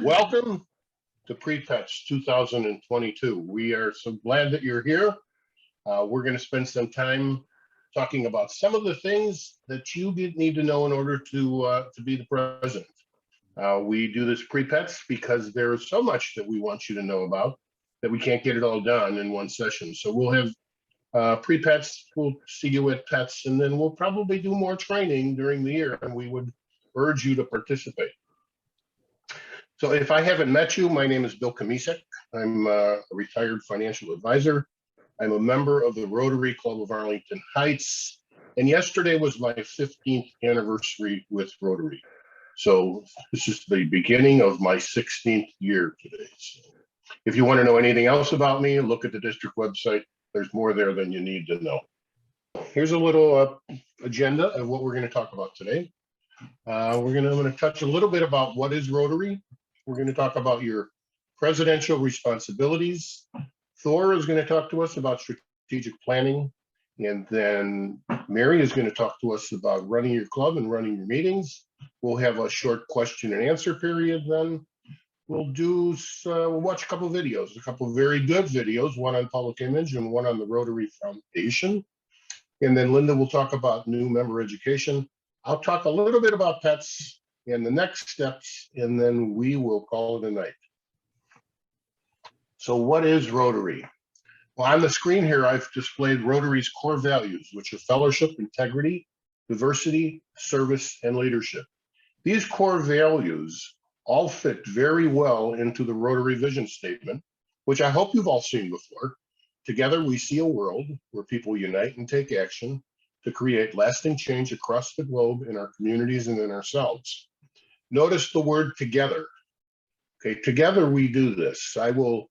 Welcome to Pre-Pets 2022. We are so glad that you're here. We're going to spend some time talking about some of the things that you need to know in order to be the president. We do this Pre-Pets because there is so much that we want you to know about that we can't get it all done in one session. So we'll have Pre-Pets, we'll see you at Pets, and then we'll probably do more training during the year, and we would urge you to participate. So if I haven't met you, my name is Bill Kamisek. I'm a retired financial advisor. I'm a member of the Rotary Club of Arlington Heights. And yesterday was my 15th anniversary with Rotary. So this is the beginning of my 16th year today. So if you want to know anything else about me, look at the district website. There's more there than you need to know. Here's a little agenda of what we're going to talk about today. I'm going to touch a little bit about what is Rotary. We're going to talk about your presidential responsibilities. Thor is going to talk to us about strategic planning. And then Mary is going to talk to us about running your club and running your meetings. We'll have a short question and answer period then. We'll watch a couple of videos, a couple of very good videos, one on public image and one on the Rotary Foundation. And then Linda will talk about new member education. I'll talk a little bit about pets and the next steps, and then we will call it a night. So what is Rotary? Well, on the screen here, I've displayed Rotary's core values, which are fellowship, integrity, diversity, service, and leadership. These core values all fit very well into the Rotary vision statement, which I hope you've all seen before. Together, we see a world where people unite and take action to create lasting change across the globe in our communities and in ourselves. Notice the word together. Okay, together we do this. I will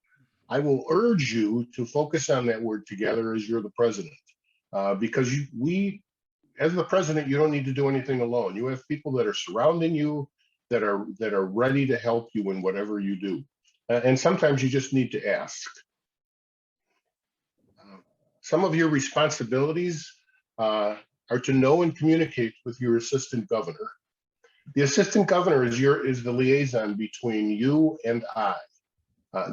urge you to focus on that word together as you're the president, because as the president, you don't need to do anything alone. You have people that are surrounding you that are ready to help you in whatever you do. And sometimes you just need to ask. Some of your responsibilities are to know and communicate with your assistant governor. The assistant governor is the liaison between you and I.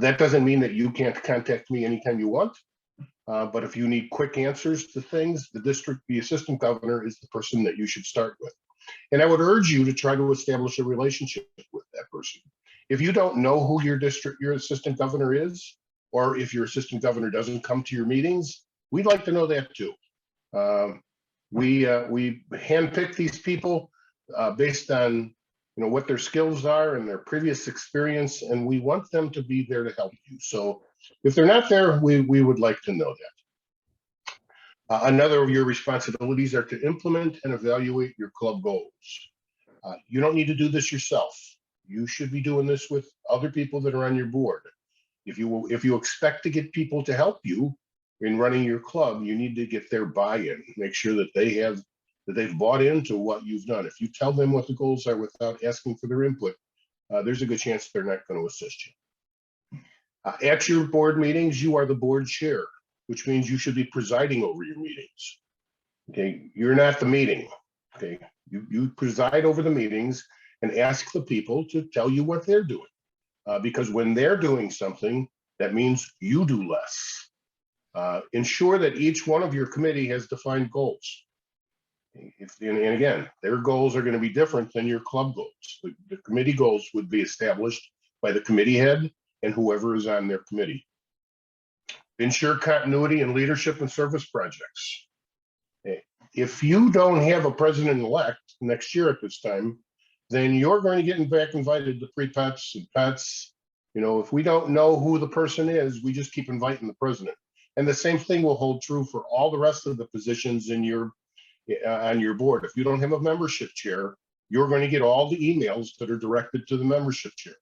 That doesn't mean that you can't contact me anytime you want, but if you need quick answers to things, the assistant governor is the person that you should start with. And I would urge you to try to establish a relationship with that person. If you don't know who your assistant governor is, or if your assistant governor doesn't come to your meetings, we'd like to know that too. We handpick these people based on what their skills are and their previous experience, and we want them to be there to help you. So if they're not there, we would like to know that. Another of your responsibilities are to implement and evaluate your club goals. You don't need to do this yourself. You should be doing this with other people that are on your board. If you expect to get people to help you in running your club, you need to get their buy-in. Make sure that they've bought into what you've done. If you tell them what the goals are without asking for their input, there's a good chance they're not going to assist you. At your board meetings, you are the board chair, which means you should be presiding over your meetings. Okay, you're not the meeting. Okay, you preside over the meetings and ask the people to tell you what they're doing, because when they're doing something, that means you do less. Ensure that each one of your committee has defined goals. And again, their goals are going to be different than your club goals. The committee goals would be established by the committee head and whoever is on their committee. Ensure continuity in leadership and service projects. If you don't have a president-elect next year at this time, then you're going to get back invited to Pre-Pets and Pets. If we don't know who the person is, we just keep inviting the president. And the same thing will hold true for all the rest of the positions on your board. If you don't have a membership chair, you're going to get all the emails that are directed to the membership chair.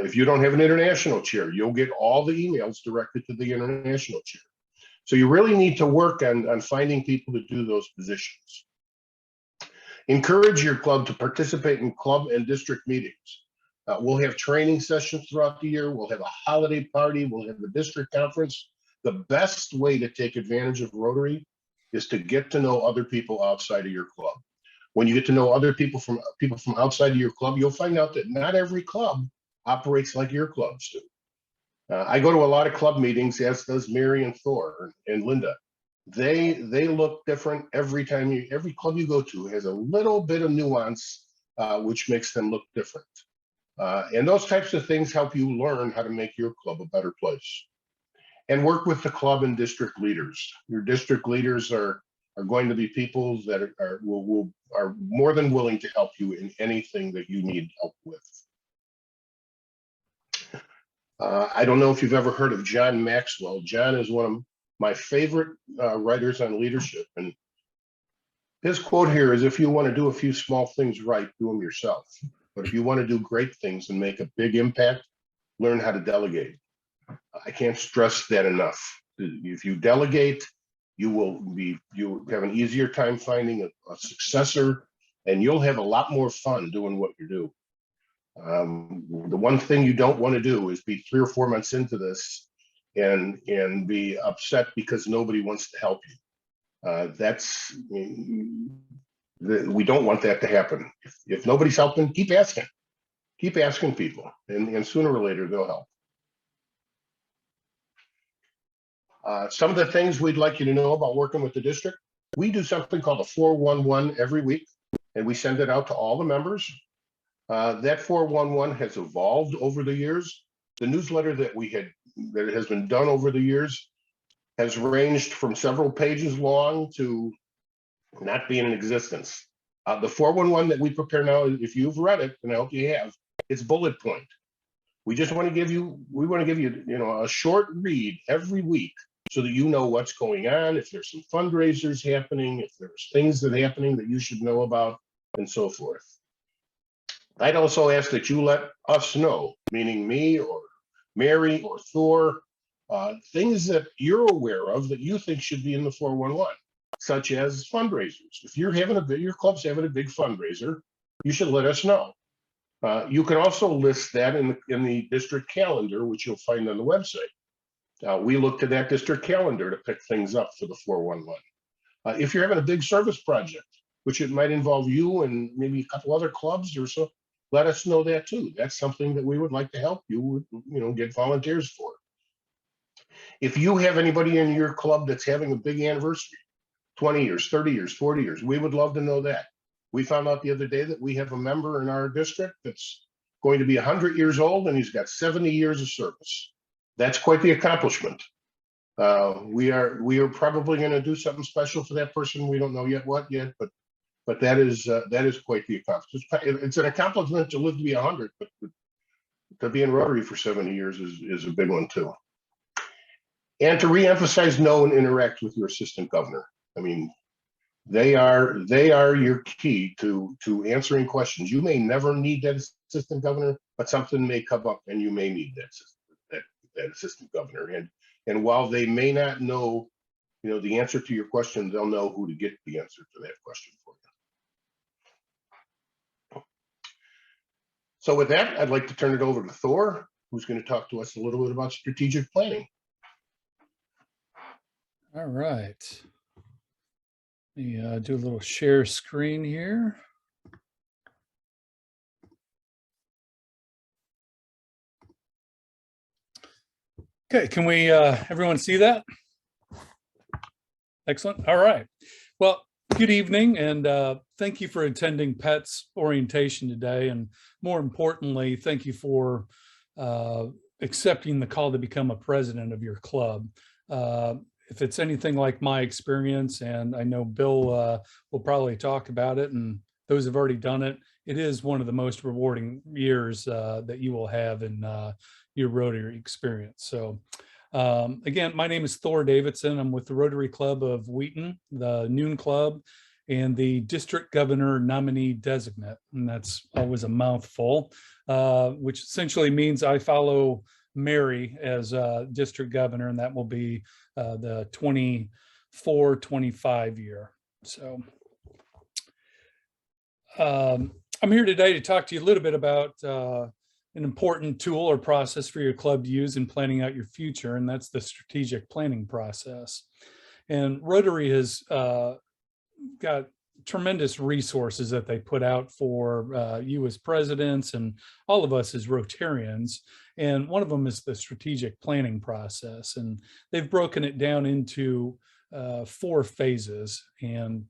If you don't have an international chair, you'll get all the emails directed to the international chair. So you really need to work on finding people to do those positions. Encourage your club to participate in club and district meetings. We'll have training sessions throughout the year. We'll have a holiday party. We'll have a district conference. The best way to take advantage of Rotary is to get to know other people outside of your club. When you get to know other people from outside of your club, you'll find out that not every club operates like your clubs do. I go to a lot of club meetings, as does Mary and Thor and Linda. They look different every time. Every club you go to has a little bit of nuance, which makes them look different. And those types of things help you learn how to make your club a better place. And work with the club and district leaders. Your district leaders are going to be people that are more than willing to help you in anything that you need help with. I don't know if you've ever heard of John Maxwell. John is one of my favorite writers on leadership. And his quote here is, if you want to do a few small things right, do them yourself. But if you want to do great things and make a big impact, learn how to delegate. I can't stress that enough. If you delegate, you have an easier time finding a successor, and you'll have a lot more fun doing what you do. The one thing you don't want to do is be 3 or 4 months into this and be upset because nobody wants to help you. We don't want that to happen. If nobody's helping, keep asking people, and sooner or later they'll help. Some of the things we'd like you to know about working with the district: we do something called a 411 every week, and we send it out to all the members. That 411 has evolved over the years. The newsletter that has been done over the years has ranged from several pages long to not being in existence. The 411 that we prepare now, if you've read it, and I hope you have, it's bullet point. We want to give you, a short read every week so that you know what's going on, if there's some fundraisers happening, if there's things that are happening that you should know about, and so forth. I'd also ask that you let us know, meaning me or Mary or Thor, things that you're aware of that you think should be in the 411, such as fundraisers. If your club's having a big fundraiser, you should let us know. You can also list that in the district calendar, which you'll find on the website. We look to that district calendar to pick things up for the 411. If you're having a big service project, which it might involve you and maybe a couple other clubs or so, let us know that too. That's something that we would like to help you, get volunteers for. If you have anybody in your club that's having a big anniversary, 20 years, 30 years, 40 years, we would love to know that. We found out the other day that we have a member in our district that's going to be 100 years old, and he's got 70 years of service. That's quite the accomplishment. We are probably going to do something special for that person. We don't know yet what yet, but that is quite the accomplishment. It's an accomplishment to live to be 100, but to be in Rotary for 70 years is a big one too. And to reemphasize, know and interact with your assistant governor. I mean, they are your key to answering questions. You may never need that assistant governor, but something may come up and you may need that assistant governor. And while they may not know, the answer to your question, they'll know who to get the answer to that question for you. So with that, I'd like to turn it over to Thor, who's going to talk to us a little bit about strategic planning. All right. Let me do a little share screen here. Okay, can we everyone see that? Excellent. All right. Well, good evening, and thank you for attending PET's orientation today. And more importantly, thank you for accepting the call to become a president of your club. If it's anything like my experience, and I know Bill will probably talk about it, and those have already done it, it is one of the most rewarding years that you will have in your Rotary experience. So again, my name is Thor Davidson. I'm with the Rotary Club of Wheaton, the Noon Club, and the District Governor Nominee Designate. And that's always a mouthful, which essentially means I follow Mary as district governor, and that will be the 24-25 year. So I'm here today to talk to you a little bit about an important tool or process for your club to use in planning out your future, and that's the strategic planning process. And Rotary has got tremendous resources that they put out for you as presidents and all of us as Rotarians. And one of them is the strategic planning process. And they've broken it down into 4 phases. And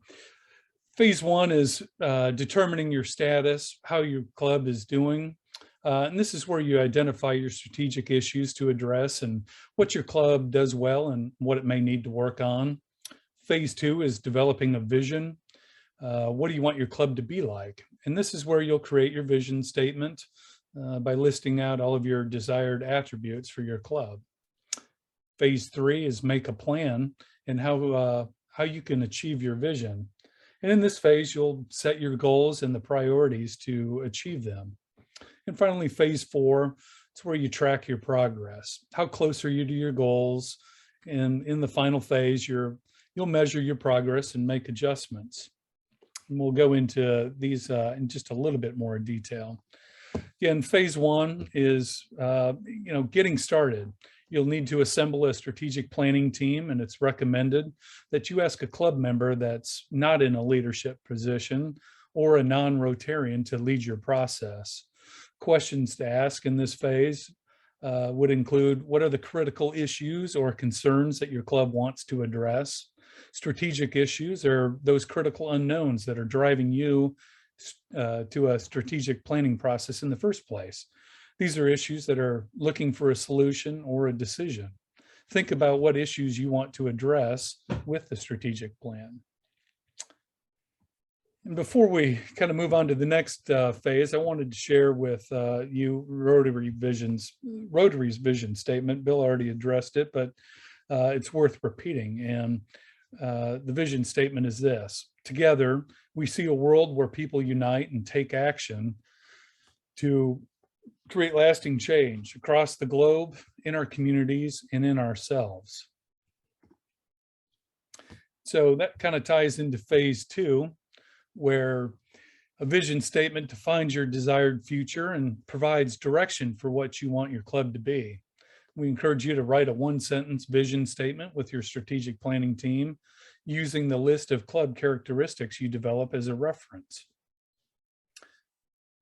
phase 1 is determining your status, how your club is doing. And this is where you identify your strategic issues to address and what your club does well and what it may need to work on. Phase 2 is developing a vision. What do you want your club to be like? And this is where you'll create your vision statement by listing out all of your desired attributes for your club. Phase 3 is make a plan and how you can achieve your vision. And in this phase, you'll set your goals and the priorities to achieve them. And finally, phase 4, it's where you track your progress. How close are you to your goals? And in the final phase, you'll measure your progress and make adjustments. And we'll go into these in just a little bit more detail. Again, phase 1 is getting started. You'll need to assemble a strategic planning team, and it's recommended that you ask a club member that's not in a leadership position or a non-Rotarian to lead your process. Questions to ask in this phase would include, what are the critical issues or concerns that your club wants to address? Strategic issues are those critical unknowns that are driving you to a strategic planning process in the first place. These are issues that are looking for a solution or a decision. Think about what issues you want to address with the strategic plan. And before we kind of move on to the next phase, I wanted to share with you Rotary's vision statement. Bill already addressed it, but it's worth repeating. And the vision statement is this: together, we see a world where people unite and take action to create lasting change across the globe, in our communities, and in ourselves. So that kind of ties into phase 2, where a vision statement defines your desired future and provides direction for what you want your club to be. We encourage you to write a 1-sentence vision statement with your strategic planning team using the list of club characteristics you develop as a reference.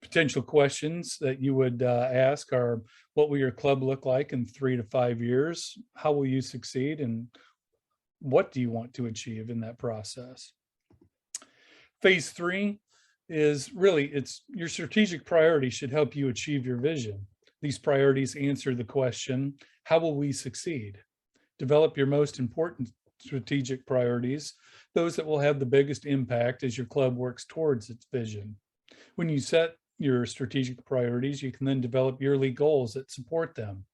Potential questions that you would ask are, what will your club look like in 3 to 5 years? How will you succeed? And what do you want to achieve in that process? Phase 3 is it's your strategic priorities should help you achieve your vision. These priorities answer the question, how will we succeed? Develop your most important strategic priorities, those that will have the biggest impact as your club works towards its vision. When you set your strategic priorities, you can then develop yearly goals that support them.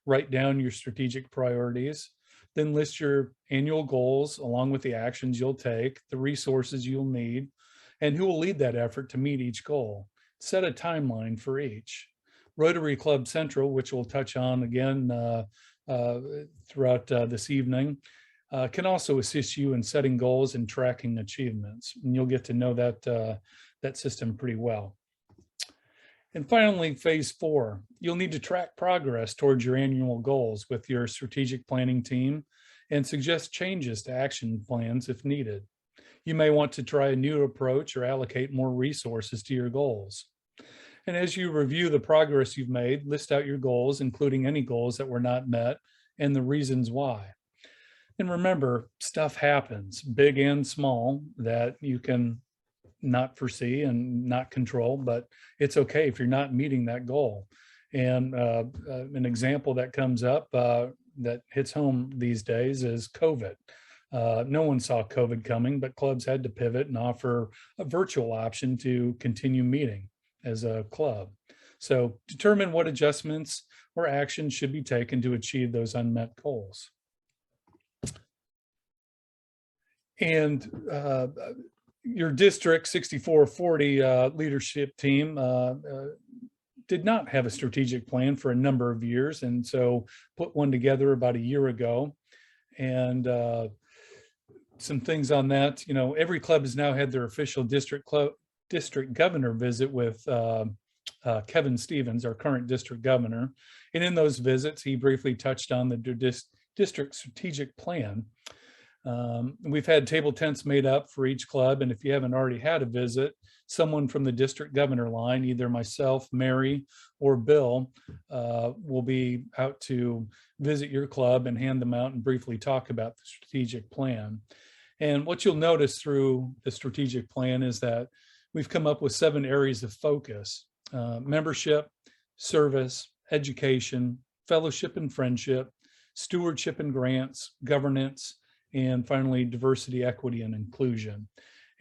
Write down your strategic priorities, then list your annual goals along with the actions you'll take, the resources you'll need, and who will lead that effort to meet each goal. Set a timeline for each. Rotary Club Central, which we'll touch on again throughout this evening, can also assist you in setting goals and tracking achievements. And you'll get to know that system pretty well. And finally, phase 4, you'll need to track progress towards your annual goals with your strategic planning team and suggest changes to action plans if needed. You may want to try a new approach or allocate more resources to your goals. And as you review the progress you've made, list out your goals, including any goals that were not met and the reasons why. And remember, stuff happens, big and small, that you can not foresee and not control, but it's okay if you're not meeting that goal. And an example that comes up that hits home these days is COVID. No one saw COVID coming, but clubs had to pivot and offer a virtual option to continue meeting as a club. So determine what adjustments or actions should be taken to achieve those unmet goals. And your District 6440 leadership team did not have a strategic plan for a number of years, and so put one together about a year ago. And some things on that, every club has now had their official district governor visit with Kevin Stevens, our current district governor. And in those visits, he briefly touched on the district strategic plan. We've had table tents made up for each club, and if you haven't already had a visit, someone from the district governor line, either myself, Mary, or Bill, will be out to visit your club and hand them out and briefly talk about the strategic plan. And what you'll notice through the strategic plan is that we've come up with 7 areas of focus: membership, service, education, fellowship and friendship, stewardship and grants, governance, and finally, diversity, equity, and inclusion.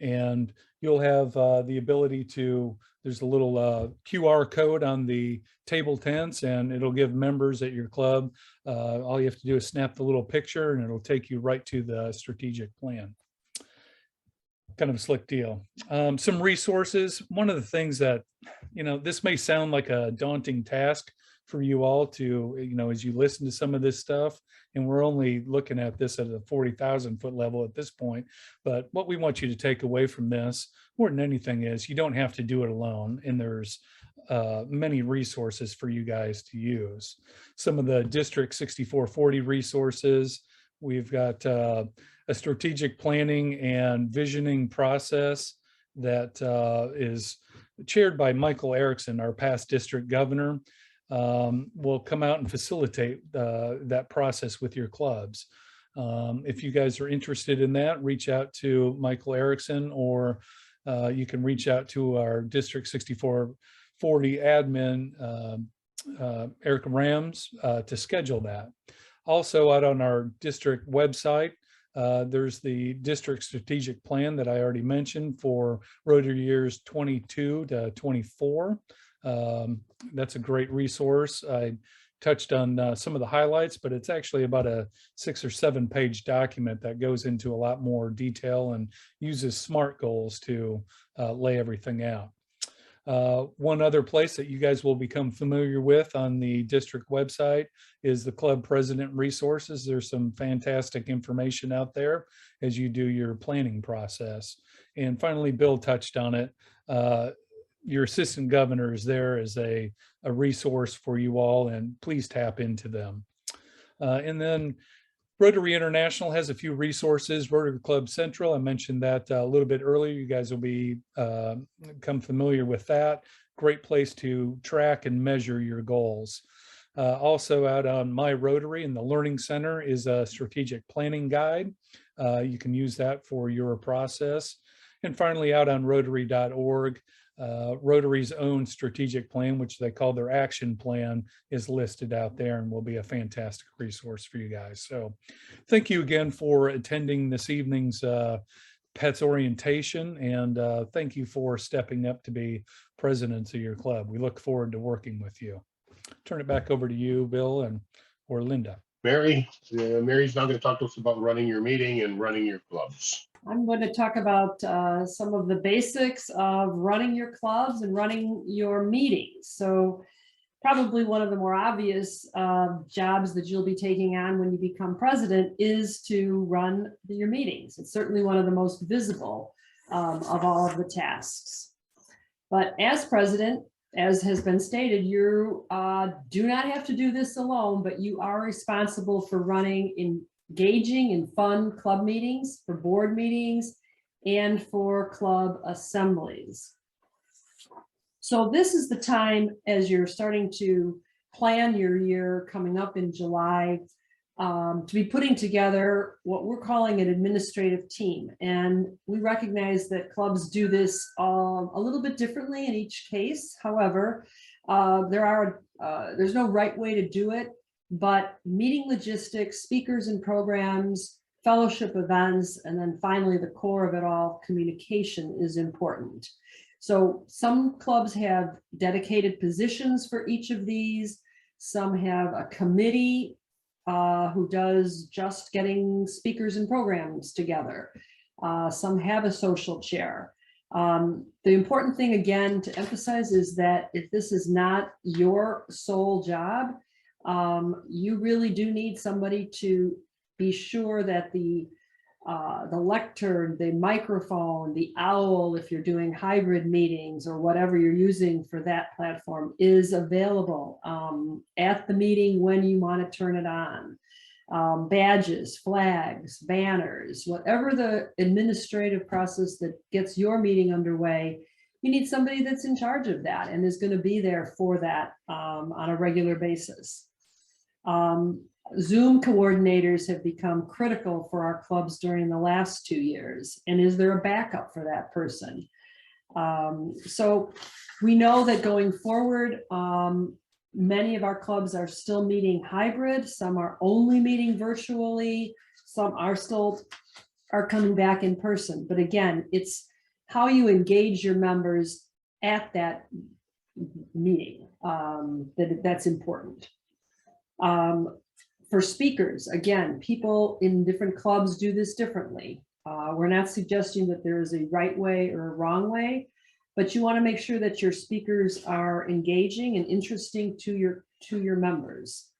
And you'll have the ability to, there's a little QR code on the table tents, and it'll give members at your club, all you have to do is snap the little picture and it'll take you right to the strategic plan. Kind of a slick deal. Some resources. One of the things that, this may sound like a daunting task for you all to, as you listen to some of this stuff, and we're only looking at this at a 40,000 foot level at this point. But what we want you to take away from this more than anything is you don't have to do it alone. And there's many resources for you guys to use. Some of the District 6440 resources. We've got a strategic planning and visioning process that is chaired by Michael Erickson, our past district governor. Will come out and facilitate that process with your clubs. If you guys are interested in that, reach out to Michael Erickson, or you can reach out to our District 6440 admin, Eric Rams, to schedule that. Also, out on our district website, there's the district strategic plan that I already mentioned for Rotary years 22 to 24. That's a great resource. I touched on some of the highlights, but it's actually about a 6 or 7 page document that goes into a lot more detail and uses SMART goals to lay everything out. One other place that you guys will become familiar with on the district website is the club president resources. There's some fantastic information out there as you do your planning process. And finally, Bill touched on it. Your assistant governor is there as a resource for you all, and please tap into them. And then Rotary International has a few resources. Rotary Club Central, I mentioned that a little bit earlier. You guys will be become familiar with that. Great place to track and measure your goals. Also out on My Rotary in the Learning Center is a strategic planning guide. You can use that for your process. And finally, out on Rotary.org, Rotary's own strategic plan, which they call their action plan, is listed out there and will be a fantastic resource for you guys. So thank you again for attending this evening's PETS orientation, and thank you for stepping up to be presidents of your club. We look forward to working with you. Turn it back over to you, Bill, or Linda. Mary, Mary's now going to talk to us about running your meeting and running your clubs. I'm going to talk about some of the basics of running your clubs and running your meetings. So probably one of the more obvious jobs that you'll be taking on when you become president is to run your meetings. It's certainly one of the most visible of all of the tasks. But as president, as has been stated, you do not have to do this alone, but you are responsible for running engaging in fun club meetings, for board meetings, and for club assemblies. So this is the time, as you're starting to plan your year coming up in July, to be putting together what we're calling an administrative team. And we recognize that clubs do this a little bit differently in each case. However, there's no right way to do it, but meeting logistics, speakers and programs, fellowship events, and then finally the core of it all, communication, is important. So some clubs have dedicated positions for each of these. Some have a committee who does just getting speakers and programs together. Some have a social chair. The important thing, again, to emphasize is that if this is not your sole job, you really do need somebody to be sure that the lectern, the microphone, the owl, if you're doing hybrid meetings or whatever you're using for that platform, is available at the meeting when you want to turn it on. badges, flags, banners, whatever the administrative process that gets your meeting underway, you need somebody that's in charge of that and is going to be there for that on a regular basis. Zoom coordinators have become critical for our clubs during the last 2 years. And is there a backup for that person? So we know that going forward, many of our clubs are still meeting hybrid. Some are only meeting virtually. Some are coming back in person. But again, it's how you engage your members at that meeting that's important. For speakers, again, people in different clubs do this differently. We're not suggesting that there is a right way or a wrong way, but you want to make sure that your speakers are engaging and interesting to your members.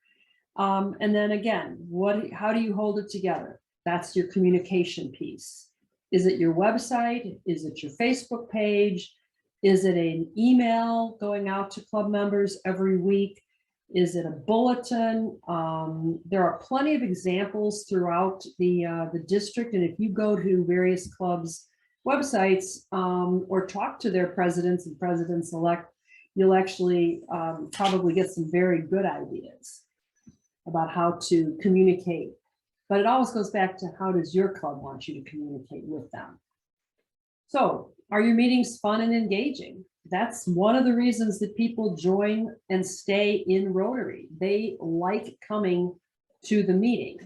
And then again, how do you hold it together? That's your communication piece. Is it your website? Is it your Facebook page? Is it an email going out to club members every week? Is it a bulletin? There are plenty of examples throughout the district. And if you go to various clubs' websites or talk to their presidents and presidents-elect, you'll actually probably get some very good ideas about how to communicate. But it always goes back to how does your club want you to communicate with them? So are your meetings fun and engaging? That's one of the reasons that people join and stay in Rotary. They like coming to the meeting.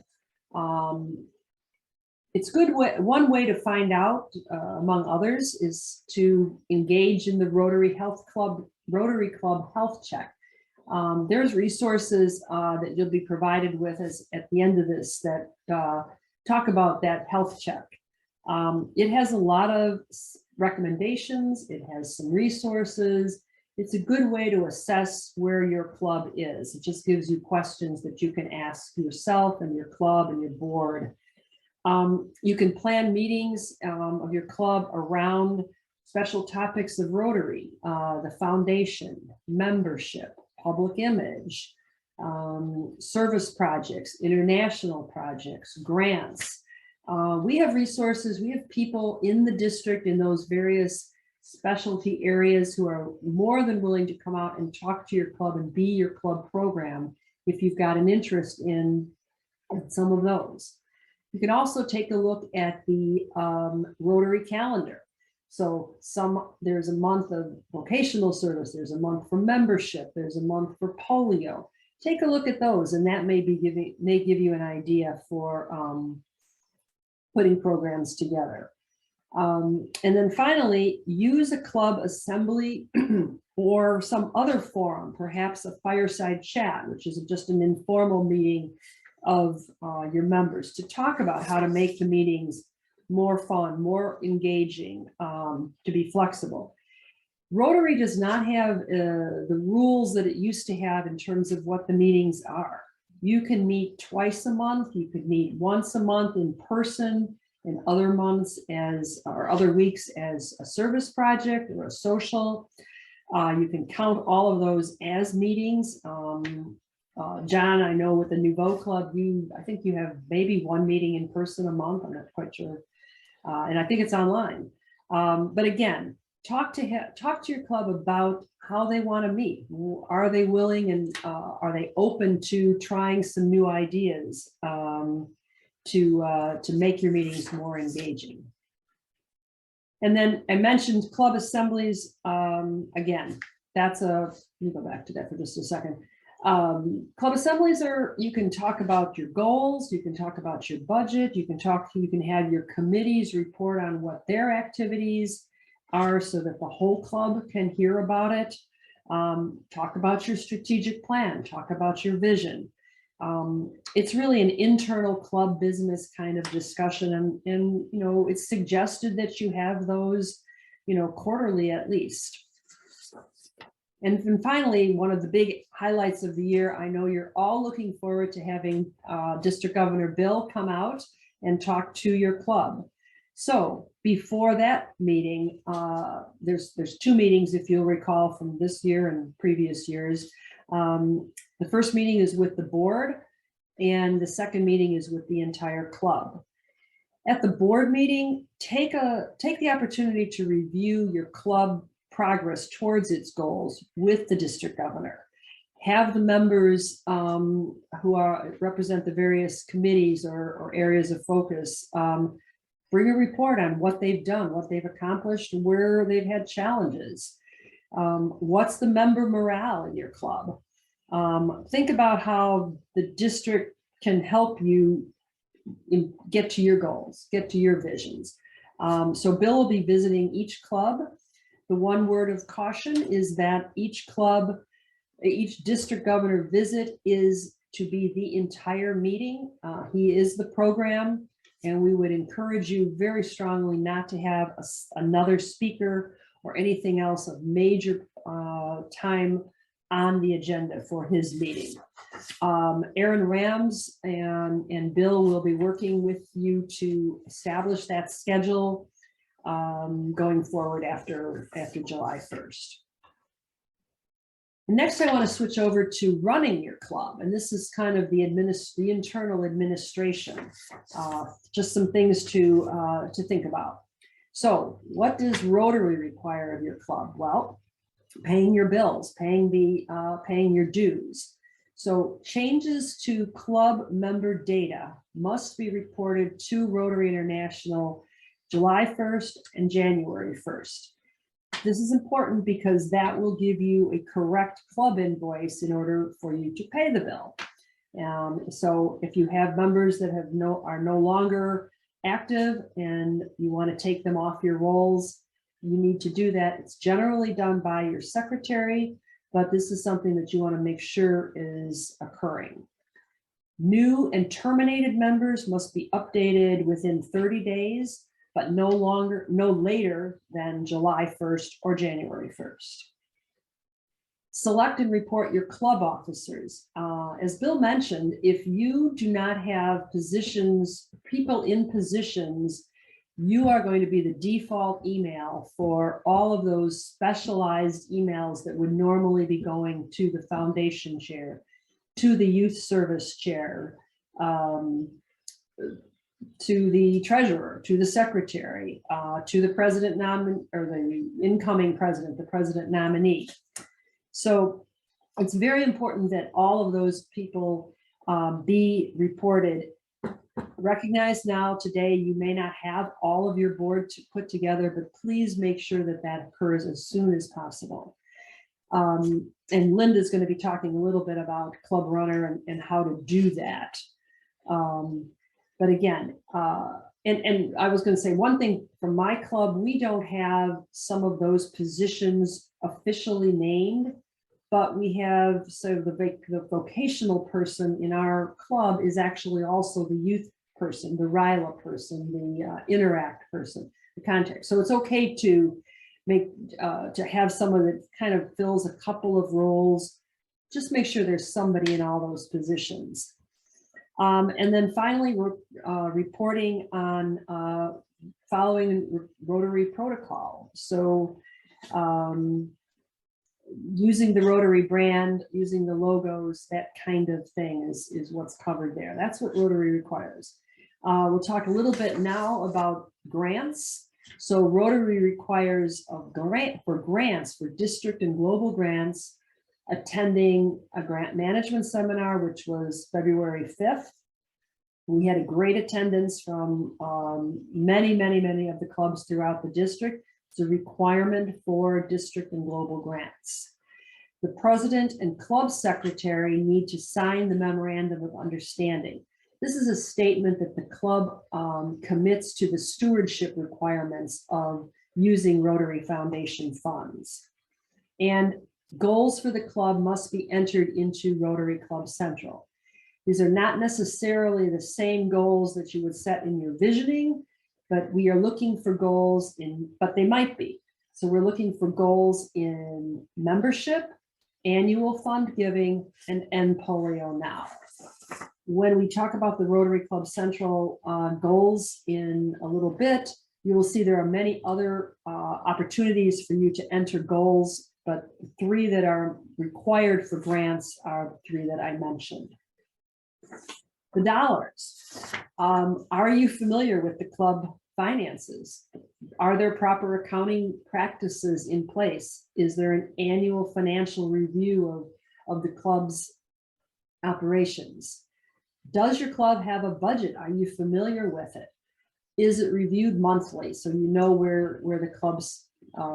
It's good. One way to find out, among others, is to engage in the Rotary Club Health Check. There's resources that you'll be provided with at the end of this that talk about that health check. It has a lot of recommendations. It has some resources. It's a good way to assess where your club is. It just gives you questions that you can ask yourself and your club and your board. You can plan meetings of your club around special topics of Rotary, the foundation, membership, public image, service projects, international projects, grants. We have resources, we have people in the district in those various specialty areas who are more than willing to come out and talk to your club and be your club program if you've got an interest in some of those. You can also take a look at the Rotary calendar. So there's a month of vocational service, there's a month for membership, there's a month for polio. Take a look at those, and that may give you an idea for putting programs together. And then finally, use a club assembly or some other forum, perhaps a fireside chat, which is just an informal meeting of your members to talk about how to make the meetings more fun, more engaging, to be flexible. Rotary does not have the rules that it used to have in terms of what the meetings are. You can meet twice a month, you could meet once a month in person, and other months or other weeks as a service project or a social. You can count all of those as meetings. John, I know with the Nouveau Club, I think you have maybe one meeting in person a month. I'm not quite sure. And I think it's online. But again, talk to your club about how they want to meet. Are they willing and are they open to trying some new ideas to make your meetings more engaging? And then I mentioned club assemblies. Again, let me go back to that for just a second. Club assemblies you can talk about your goals, you can talk about your budget, you can have your committees report on what their activities are so that the whole club can hear about it. Talk about your strategic plan, talk about your vision. It's really an internal club business kind of discussion, and it's suggested that you have those, quarterly at least. And then finally, one of the big highlights of the year, I know you're all looking forward to having District Governor Bill come out and talk to your club. So before that meeting, there's two meetings, if you'll recall, from this year and previous years. The first meeting is with the board. and the second meeting is with the entire club. At the board meeting, take the opportunity to review your club progress towards its goals with the district governor. Have the members who represent the various committees or areas of focus bring a report on what they've done, what they've accomplished, where they've had challenges. What's the member morale in your club? Think about how the district can help you get to your goals, get to your visions. So Bill will be visiting each club. The one word of caution is that each district governor visit is to be the entire meeting. He is the program, and we would encourage you very strongly not to have another speaker or anything else of major time on the agenda for his meeting. Aaron Rams and Bill will be working with you to establish that schedule going forward after July 1st. Next, I want to switch over to running your club, and this is kind of the internal administration. Just some things to think about. So, what does Rotary require of your club? Well, paying your bills, paying your dues. So, changes to club member data must be reported to Rotary International July 1st and January 1st. This is important because that will give you a correct club invoice in order for you to pay the bill. So if you have members that are no longer active and you want to take them off your rolls, you need to do that. It's generally done by your secretary, but this is something that you want to make sure is occurring. New and terminated members must be updated within 30 days. But no later than July 1st or January 1st. Select and report your club officers. As Bill mentioned, if you do not have people in positions, you are going to be the default email for all of those specialized emails that would normally be going to the foundation chair, to the youth service chair, to the treasurer, to the secretary, to the president or the incoming president, the president nominee. So it's very important that all of those people be reported. Recognize now today you may not have all of your board to put together, but please make sure that that occurs as soon as possible. And Linda's going to be talking a little bit about Club Runner and how to do that. But again, and I was going to say one thing from my club, we don't have some of those positions officially named, but we have, so the vocational person in our club is actually also the youth person, the RILA person, the Interact person, the contact. So it's okay to have someone that kind of fills a couple of roles. Just make sure there's somebody in all those positions. And then finally, we're reporting on following Rotary protocol. So using the Rotary brand, using the logos, that kind of thing is what's covered there. That's what Rotary requires. We'll talk a little bit now about grants. So Rotary requires for grants, for district and global grants, attending a grant management seminar, which was February 5th. We had a great attendance from many of the clubs throughout the district. It's a requirement for district and global grants. The president and club secretary need to sign the memorandum of understanding. This is a statement that the club commits to the stewardship requirements of using Rotary Foundation funds. And goals for the club must be entered into Rotary Club Central. These are not necessarily the same goals that you would set in your visioning, but we are looking for goals but they might be. So we're looking for goals in membership, annual fund giving, and End Polio Now. When we talk about the Rotary Club Central goals in a little bit, you will see there are many other opportunities for you to enter goals, but 3 that are required for grants are 3 that I mentioned. the dollars. Are you familiar with the club finances? Are there proper accounting practices in place? Is there an annual financial review of the club's operations? Does your club have a budget? Are you familiar with it? Is it reviewed monthly so you know where the club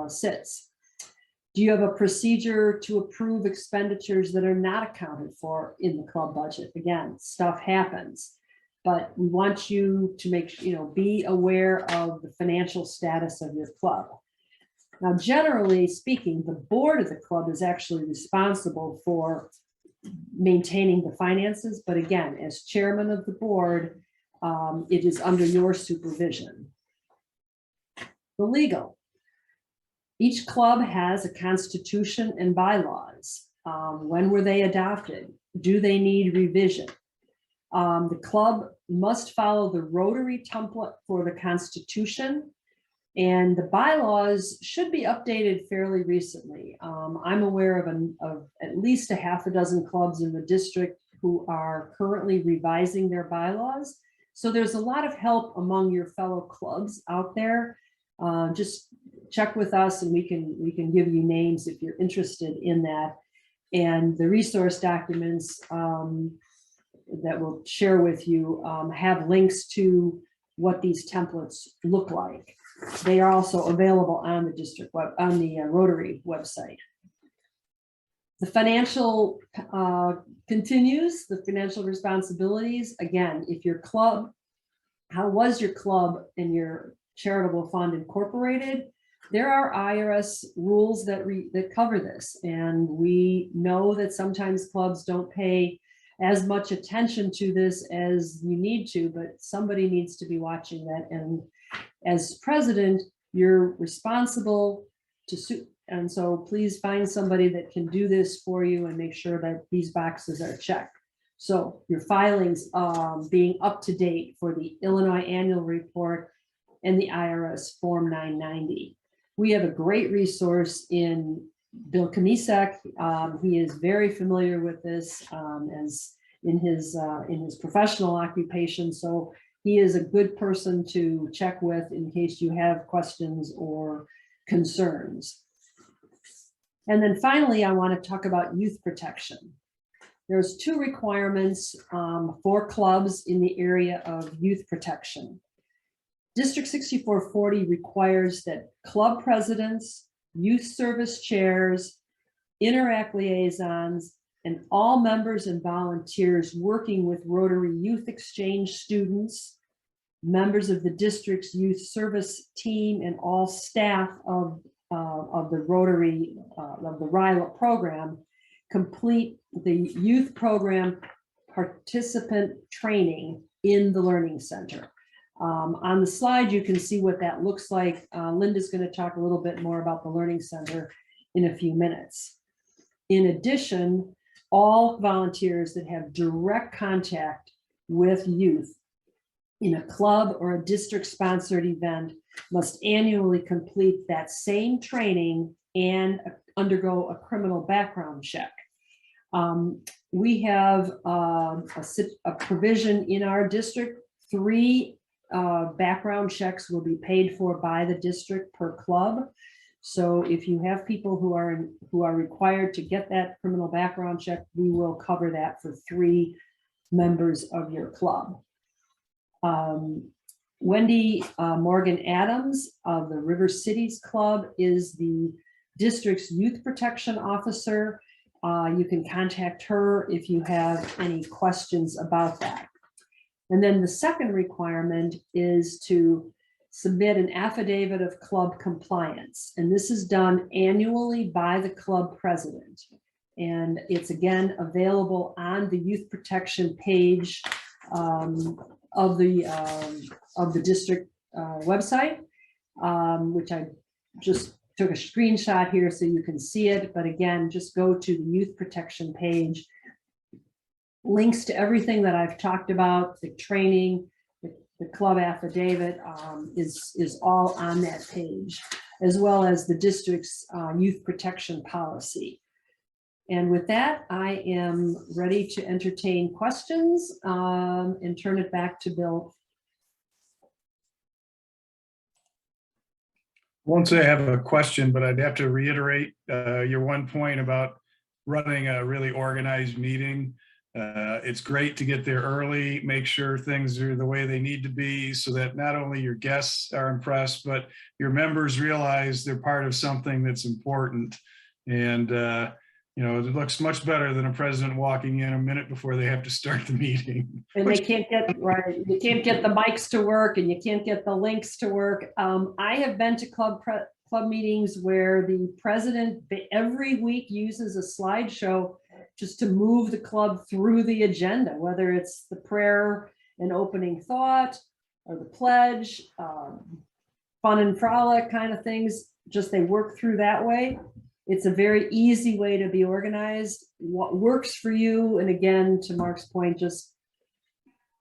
sits? Do you have a procedure to approve expenditures that are not accounted for in the club budget? Again, stuff happens, but we want you to be aware of the financial status of your club. Now, generally speaking, the board of the club is actually responsible for maintaining the finances, but again, as chairman of the board, it is under your supervision. The legal. Each club has a constitution and bylaws. When were they adopted? Do they need revision? The club must follow the Rotary template for the constitution, and the bylaws should be updated fairly recently. I'm aware of at least a half a dozen clubs in the district who are currently revising their bylaws. So there's a lot of help among your fellow clubs out there. Just check with us and we can give you names if you're interested in that. And the resource documents that we'll share with you have links to what these templates look like. They are also available on the district on the Rotary website. The financial continues, the financial responsibilities. Again, if your club, how was your club and your charitable fund incorporated? There are IRS rules that cover this, and we know that sometimes clubs don't pay as much attention to this as you need to, but somebody needs to be watching that. And as president, you're responsible to sue. And so please find somebody that can do this for you and make sure that these boxes are checked. So your filings being up to date for the Illinois Annual Report and the IRS Form 990. We have a great resource in Bill Kamisek. He is very familiar with this as in his professional occupation. So he is a good person to check with in case you have questions or concerns. And then finally, I want to talk about youth protection. There's two requirements for clubs in the area of youth protection. District 6440 requires that club presidents, youth service chairs, interact liaisons, and all members and volunteers working with Rotary Youth Exchange students, members of the district's youth service team, and all staff of the Rotary, of the RILA program, complete the youth program participant training in the Learning Center. On the slide, you can see what that looks like. Linda's going to talk a little bit more about the Learning Center in a few minutes. In addition, all volunteers that have direct contact with youth in a club or a district-sponsored event must annually complete that same training and undergo a criminal background check. We have a provision in our district. 3 background checks will be paid for by the district per club. So if you have people who are required to get that criminal background check, we will cover that for 3 members of your club. Wendy Morgan Adams of the River Cities Club is the district's youth protection officer. You can contact her if you have any questions about that. And then the second requirement is to submit an affidavit of club compliance. And this is done annually by the club president. And it's again available on the youth protection page of the district website, which I just took a screenshot here so you can see it. But again, just go to the youth protection page. Links to everything that I've talked about, the training, the club affidavit is all on that page, as well as the district's youth protection policy. And with that, I am ready to entertain questions and turn it back to Bill. Won't say I have a question, but I'd have to reiterate your one point about running a really organized meeting. It's great to get there early, make sure things are the way they need to be so that not only your guests are impressed, but your members realize they're part of something that's important. And, you know, it looks much better than a president walking in a minute before they have to start the meeting. And they can't get, right, you can't get the mics to work and you can't get the links to work. I have been to club meetings where the president every week uses a slideshow just to move the club through the agenda, whether it's the prayer and opening thought or the pledge, fun and frolic kind of things, just they work through that way. It's a very easy way to be organized, what works for you. And again, to Mark's point, just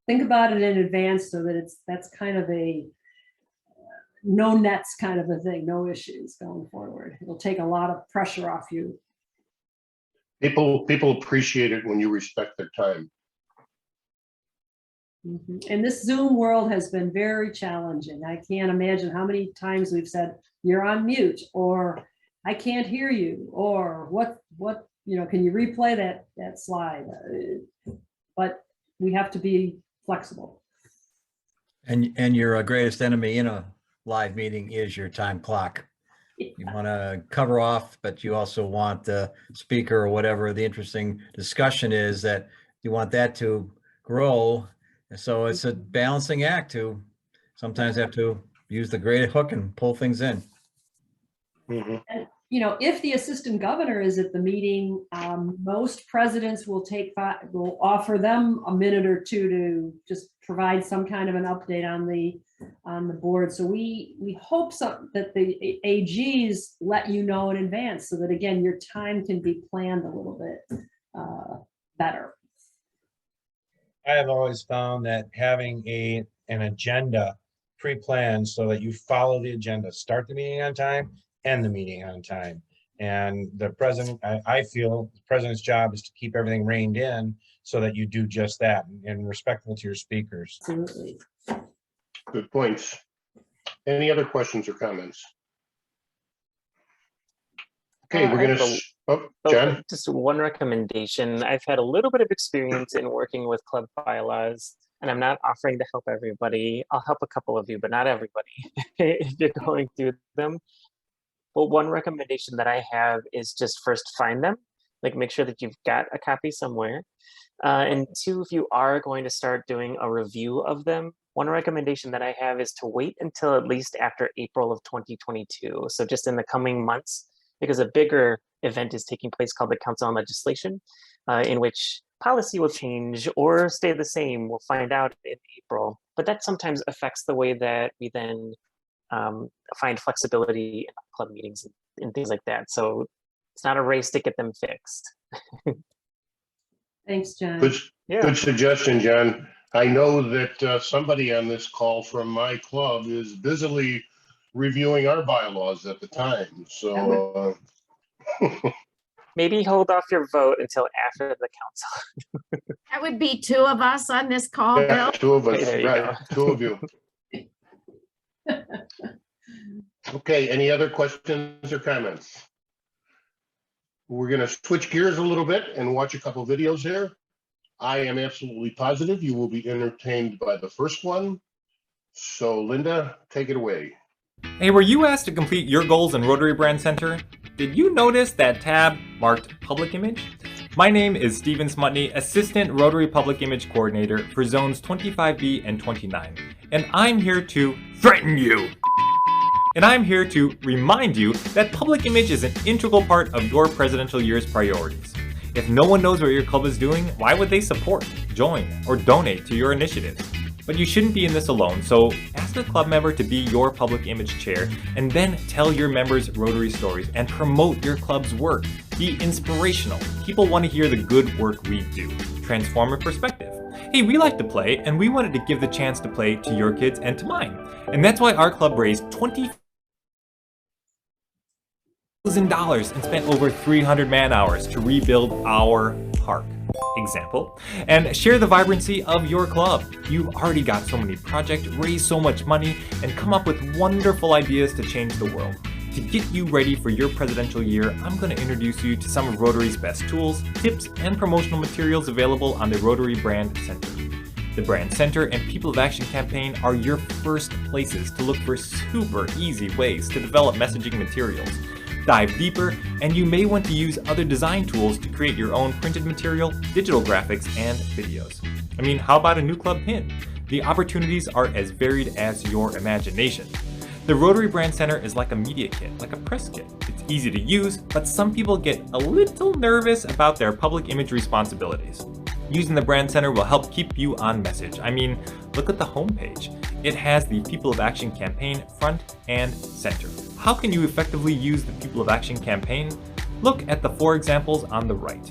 think about it in advance so that that's kind of a no nets kind of a thing, no issues going forward. It'll take a lot of pressure off you. People appreciate it when you respect their time. And this Zoom world has been very challenging. I can't imagine how many times we've said, you're on mute, or I can't hear you, or what, you know, can you replay that slide? But we have to be flexible. And your greatest enemy in a live meeting is your time clock. You want to cover off, but you also want the speaker or whatever the interesting discussion is, that you want that to grow. So it's a balancing act to sometimes have to use the great hook and pull things in. And, you know, if the assistant governor is at the meeting, most presidents will offer them a minute or two to just provide some kind of an update on the board. So we hope that the AGs let you know in advance so that, again, your time can be planned a little bit better. I have always found that having an agenda pre-planned so that you follow the agenda, start the meeting on time, end the meeting on time. And the president, I feel the president's job is to keep everything reined in so that you do just that and respectful to your speakers. Absolutely. Good points. Any other questions or comments? Okay, we're gonna, John? Just one recommendation. I've had a little bit of experience in working with club bylaws, and I'm not offering to help everybody. I'll help a couple of you, but not everybody if you're going through them. But one recommendation that I have is just first find them, like make sure that you've got a copy somewhere. And two, if you are going to start doing a review of them, one recommendation that I have is to wait until at least after April of 2022. So just in the coming months, because a bigger event is taking place called the Council on Legislation, in which policy will change or stay the same. We'll find out in April, but that sometimes affects the way that we then find flexibility in club meetings and things like that. So it's not a race to get them fixed. Thanks, John. Good suggestion, John. I know that somebody on this call from my club is busily reviewing our bylaws at the time. So maybe hold off your vote until after the council. That would be two of us on this call, yeah, Bill. two of us, There you right? Two of you. Okay, any other questions or comments? We're going to switch gears a little bit and watch a couple videos here. I am absolutely positive you will be entertained by the first one. So Linda, take it away. Hey, were you asked to complete your goals in Rotary Brand Center? Did you notice that tab marked Public Image? My name is Steven Smutney, Assistant Rotary Public Image Coordinator for Zones 25B and 29, and I'm here to threaten you. And I'm here to remind you that public image is an integral part of your presidential year's priorities. If no one knows what your club is doing, why would they support, join, or donate to your initiatives? But you shouldn't be in this alone, so ask a club member to be your public image chair, and then tell your members Rotary stories and promote your club's work. Be inspirational. People want to hear the good work we do. Transform a perspective. Hey, we like to play, and we wanted to give the chance to play to your kids and to mine. And that's why our club raised $1,000 and spent over 300 man hours to rebuild our park. Example, and share the vibrancy of your club. You've already got so many projects, raised so much money, and come up with wonderful ideas to change the world. To get you ready for your presidential year, I'm going to introduce you to some of Rotary's best tools, tips, and promotional materials available on the Rotary Brand Center. The Brand Center and People of Action campaign are your first places to look for super easy ways to develop messaging materials. Dive deeper, and you may want to use other design tools to create your own printed material, digital graphics, and videos. I mean, how about a new club pin? The opportunities are as varied as your imagination. The Rotary Brand Center is like a media kit, like a press kit. It's easy to use, but some people get a little nervous about their public image responsibilities. Using the Brand Center will help keep you on message. I mean, look at the homepage. It has the People of Action campaign front and center. How can you effectively use the People of Action campaign? Look at the 4 examples on the right.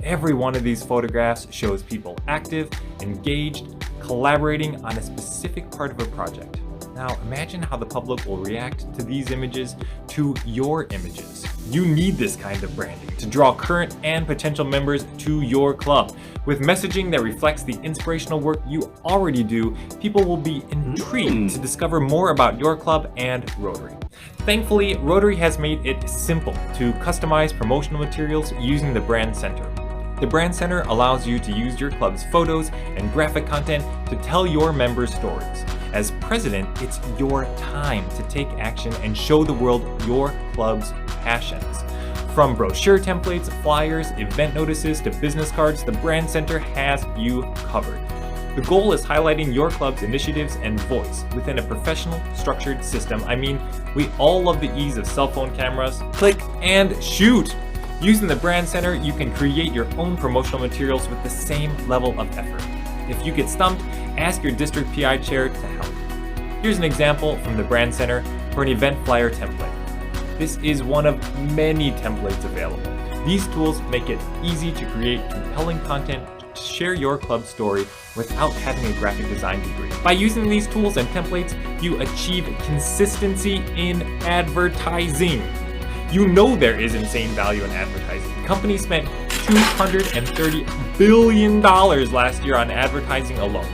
Every one of these photographs shows people active, engaged, collaborating on a specific part of a project. Now imagine how the public will react to these images, to your images. You need this kind of branding to draw current and potential members to your club. With messaging that reflects the inspirational work you already do, people will be intrigued to discover more about your club and Rotary. Thankfully, Rotary has made it simple to customize promotional materials using the Brand Center. The Brand Center allows you to use your club's photos and graphic content to tell your members' stories. As president, it's your time to take action and show the world your club's passions. From brochure templates, flyers, event notices, to business cards, the Brand Center has you covered. The goal is highlighting your club's initiatives and voice within a professional, structured system. I mean, we all love the ease of cell phone cameras. Click and shoot! Using the Brand Center, you can create your own promotional materials with the same level of effort. If you get stumped, ask your district PI chair to help. Here's an example from the Brand Center for an event flyer template. This is one of many templates available. These tools make it easy to create compelling content to share your club story without having a graphic design degree. By using these tools and templates, you achieve consistency in advertising. You know there is insane value in advertising. Companies spent $230 billion last year on advertising alone.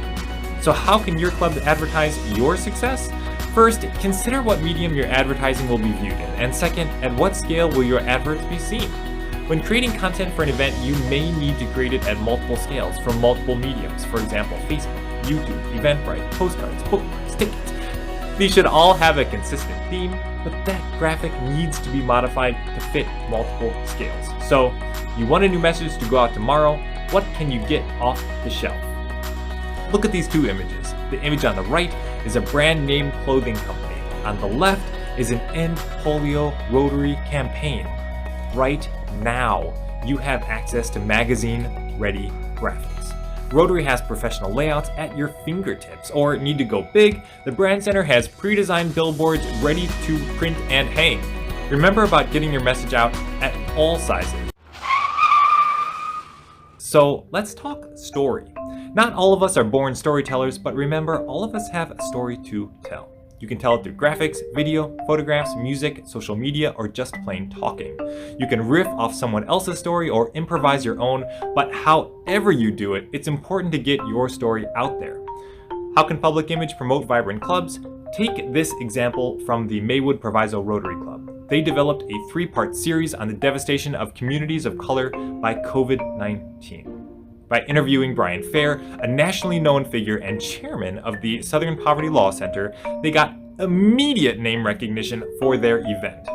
So how can your club advertise your success? First, consider what medium your advertising will be viewed in. And second, at what scale will your adverts be seen? When creating content for an event, you may need to create it at multiple scales from multiple mediums. For example, Facebook, YouTube, Eventbrite, postcards, bookmarks, tickets. These should all have a consistent theme, but that graphic needs to be modified to fit multiple scales. So, you want a new message to go out tomorrow? What can you get off the shelf? Look at these 2 images. The image on the right is a brand name clothing company. On the left is an End Polio Rotary campaign. Right now, you have access to magazine-ready graphics. Rotary has professional layouts at your fingertips. Or need to go big, the Brand Center has pre-designed billboards ready to print and hang. Remember about getting your message out at all sizes. So let's talk story. Not all of us are born storytellers, but remember, all of us have a story to tell. You can tell it through graphics, video, photographs, music, social media, or just plain talking. You can riff off someone else's story or improvise your own, but however you do it, it's important to get your story out there. How can public image promote vibrant clubs? Take this example from the Maywood Proviso Rotary Club. They developed a 3-part series on the devastation of communities of color by COVID-19. By interviewing Brian Fair, a nationally known figure and chairman of the Southern Poverty Law Center, they got immediate name recognition for their event.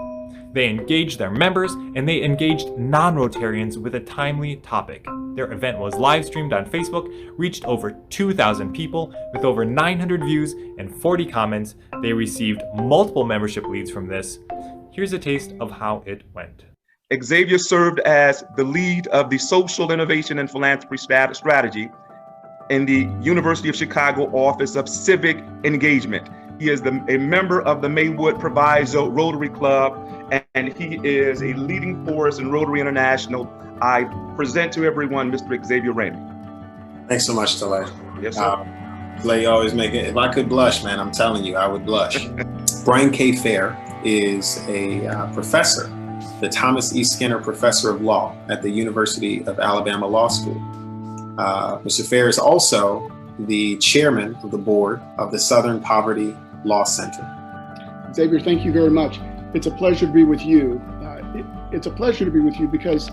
They engaged their members, and they engaged non-Rotarians with a timely topic. Their event was live streamed on Facebook, reached over 2,000 people with over 900 views and 40 comments. They received multiple membership leads from this. Here's a taste of how it went. Xavier served as the lead of the Social Innovation and Philanthropy Strategy in the University of Chicago Office of Civic Engagement. He is a member of the Maywood Proviso Rotary Club, and he is a leading force in Rotary International. I present to everyone Mr. Xavier Ramey. Thanks so much, Tale. Yes, sir. Clay always make it. If I could blush, man, I'm telling you, I would blush. Brian K. Fair is a professor the Thomas E. Skinner Professor of Law at the University of Alabama Law School. Mr. Fair is also the chairman of the board of the Southern Poverty Law Center. Xavier, thank you very much. It's a pleasure to be with you. It's a pleasure to be with you because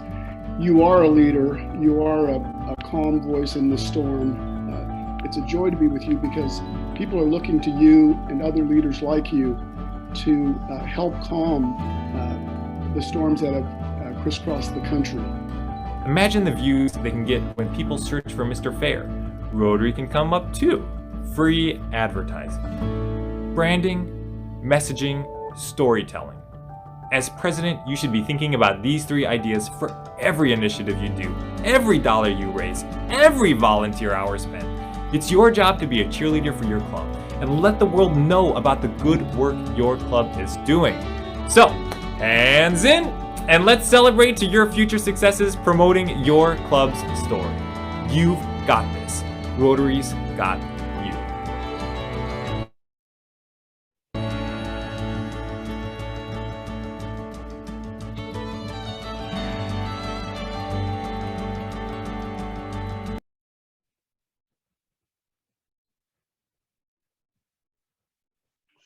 you are a leader. You are a calm voice in the storm. It's a joy to be with you because people are looking to you and other leaders like you to help calm the storms that have crisscrossed the country. Imagine the views they can get when people search for Mr. Fair. Rotary can come up too. Free advertising. Branding, messaging, storytelling. As president, you should be thinking about these 3 ideas for every initiative you do, every dollar you raise, every volunteer hour spent. It's your job to be a cheerleader for your club and let the world know about the good work your club is doing. So, hands in, and let's celebrate to your future successes promoting your club's story. You've got this. Rotary's got you.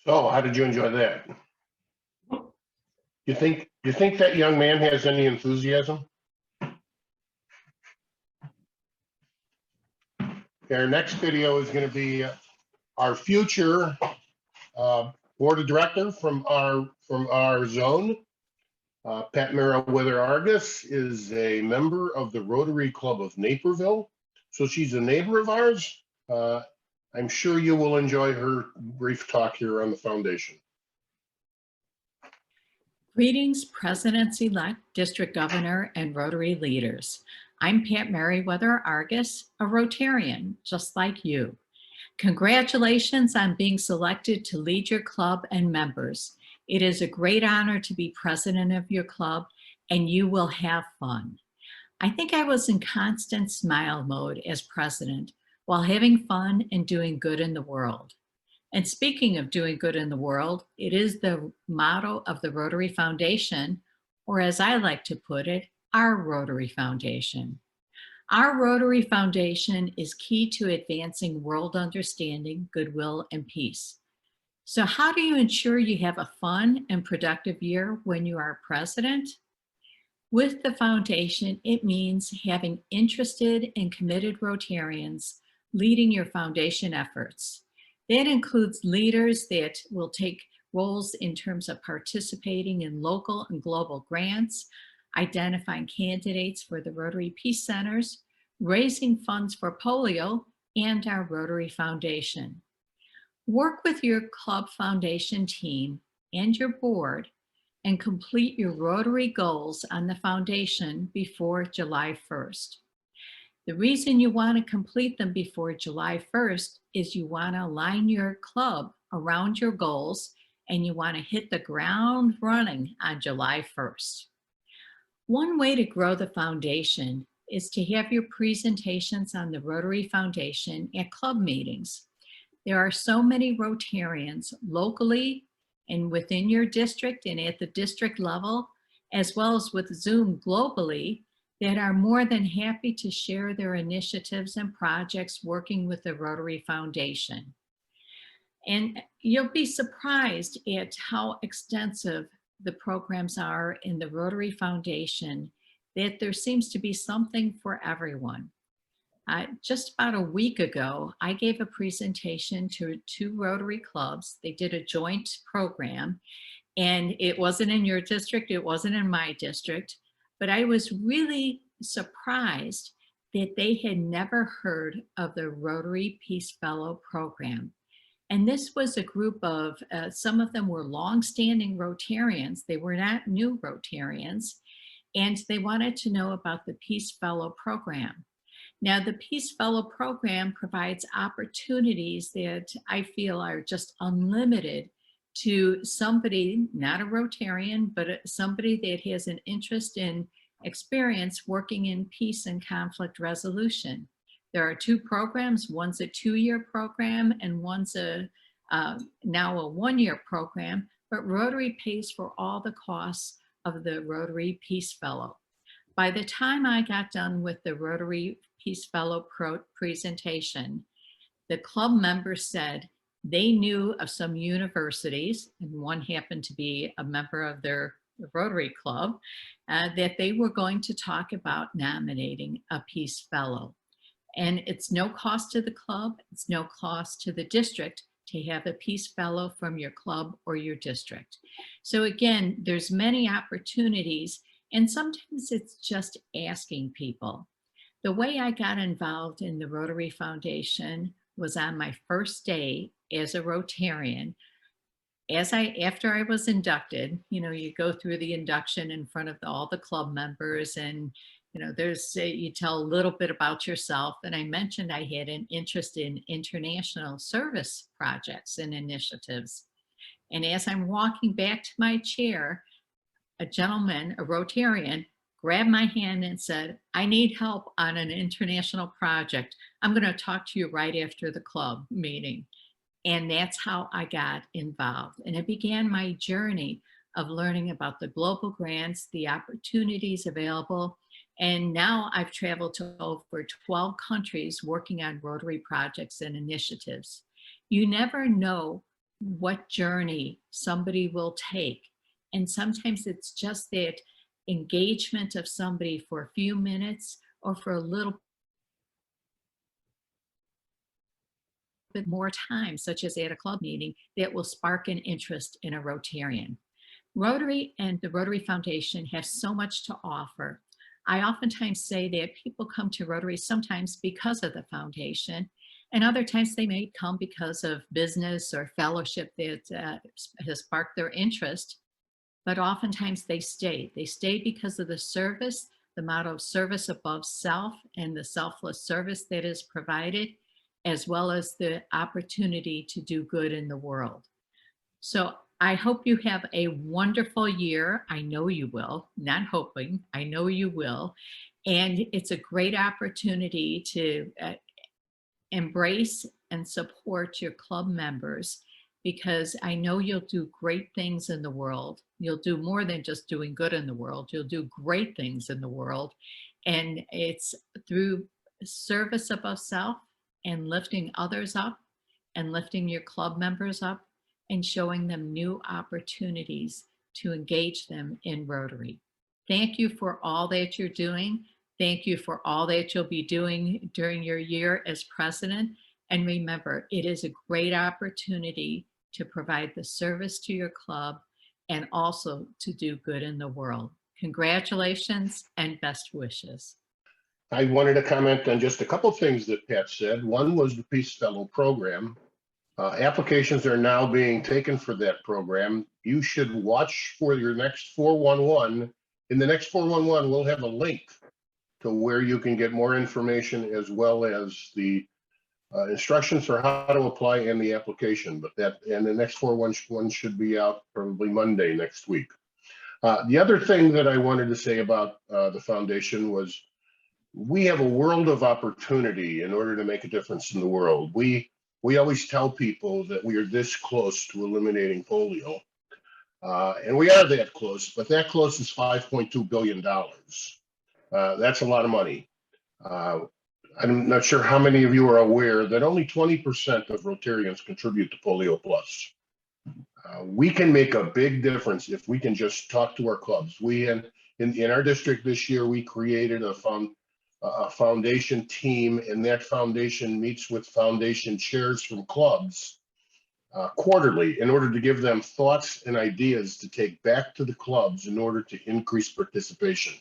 So how did you enjoy that? You think that young man has any enthusiasm? Our next video is going to be our future board of director from our zone. Pat Meriwether Argus is a member of the Rotary Club of Naperville, so she's a neighbor of ours. I'm sure you will enjoy her brief talk here on the foundation. Greetings, Presidents-elect, District Governor, and Rotary leaders. I'm Pat Meriwether Argus, a Rotarian, just like you. Congratulations on being selected to lead your club and members. It is a great honor to be president of your club, and you will have fun. I think I was in constant smile mode as president while having fun and doing good in the world. And speaking of doing good in the world, it is the motto of the Rotary Foundation, or as I like to put it, our Rotary Foundation. Our Rotary Foundation is key to advancing world understanding, goodwill, and peace. So how do you ensure you have a fun and productive year when you are president? With the foundation, it means having interested and committed Rotarians leading your foundation efforts. That includes leaders that will take roles in terms of participating in local and global grants, identifying candidates for the Rotary Peace Centers, raising funds for polio, and our Rotary Foundation. Work with your club foundation team and your board and complete your Rotary goals on the foundation before July 1st. The reason you want to complete them before July 1st is you want to align your club around your goals and you want to hit the ground running on July 1st. One way to grow the foundation is to have your presentations on the Rotary Foundation at club meetings. There are so many Rotarians locally and within your district and at the district level, as well as with Zoom globally, that are more than happy to share their initiatives and projects working with the Rotary Foundation. And you'll be surprised at how extensive the programs are in the Rotary Foundation, that there seems to be something for everyone. Just about a week ago, I gave a presentation to 2 Rotary clubs. They did a joint program, and it wasn't in your district, it wasn't in my district, but I was really surprised that they had never heard of the Rotary Peace Fellow program. And this was a group of, some of them were longstanding Rotarians. They were not new Rotarians, and they wanted to know about the Peace Fellow program. Now, the Peace Fellow program provides opportunities that I feel are just unlimited to somebody, not a Rotarian, but somebody that has an interest in experience working in peace and conflict resolution. There are 2 programs. One's a 2-year program and one's now a 1-year program, but Rotary pays for all the costs of the Rotary Peace Fellow. By the time I got done with the Rotary Peace Fellow presentation, the club members said they knew of some universities, and one happened to be a member of their Rotary Club, that they were going to talk about nominating a Peace Fellow. And it's no cost to the club, it's no cost to the district to have a Peace Fellow from your club or your district. So again, there's many opportunities, and sometimes it's just asking people. The way I got involved in the Rotary Foundation was on my first day as a Rotarian. After I was inducted, you go through the induction in front of all the club members, and you tell a little bit about yourself. And I mentioned I had an interest in international service projects and initiatives. And as I'm walking back to my chair, a gentleman, a Rotarian, grabbed my hand and said, "I need help on an international project. I'm going to talk to you right after the club meeting." And that's how I got involved. And it began my journey of learning about the global grants, the opportunities available. And now I've traveled to over 12 countries working on Rotary projects and initiatives. You never know what journey somebody will take. And sometimes it's just that engagement of somebody for a few minutes or for a little bit more time, such as at a club meeting, that will spark an interest in a Rotarian. Rotary and the Rotary Foundation have so much to offer. I oftentimes say that people come to Rotary sometimes because of the foundation, and other times they may come because of business or fellowship that has sparked their interest, but oftentimes they stay. They stay because of the service, the motto of service above self, and the selfless service that is provided, as well as the opportunity to do good in the world. So I hope you have a wonderful year. I know you will, not hoping, I know you will. And it's a great opportunity to embrace and support your club members, because I know you'll do great things in the world. You'll do more than just doing good in the world. You'll do great things in the world. And it's through service above self and lifting others up and lifting your club members up and showing them new opportunities to engage them in Rotary. Thank you for all that you're doing. Thank you for all that you'll be doing during your year as president. And remember, it is a great opportunity to provide the service to your club and also to do good in the world. Congratulations and best wishes. I wanted to comment on just a couple of things that Pat said. One was the Peace Fellow program. Applications are now being taken for that program. You should watch for your next 411. In the next 411, we'll have a link to where you can get more information, as well as the instructions for how to apply and the application. But and the next 411 should be out probably Monday next week. The other thing that I wanted to say about the foundation was, we have a world of opportunity in order to make a difference in the world. We always tell people that we are this close to eliminating polio. And we are that close, but that close is $5.2 billion. That's a lot of money. I'm not sure how many of you are aware that only 20% of Rotarians contribute to Polio Plus. We can make a big difference if we can just talk to our clubs. In our district this year, we created a foundation team, and that foundation meets with foundation chairs from clubs quarterly in order to give them thoughts and ideas to take back to the clubs in order to increase participation.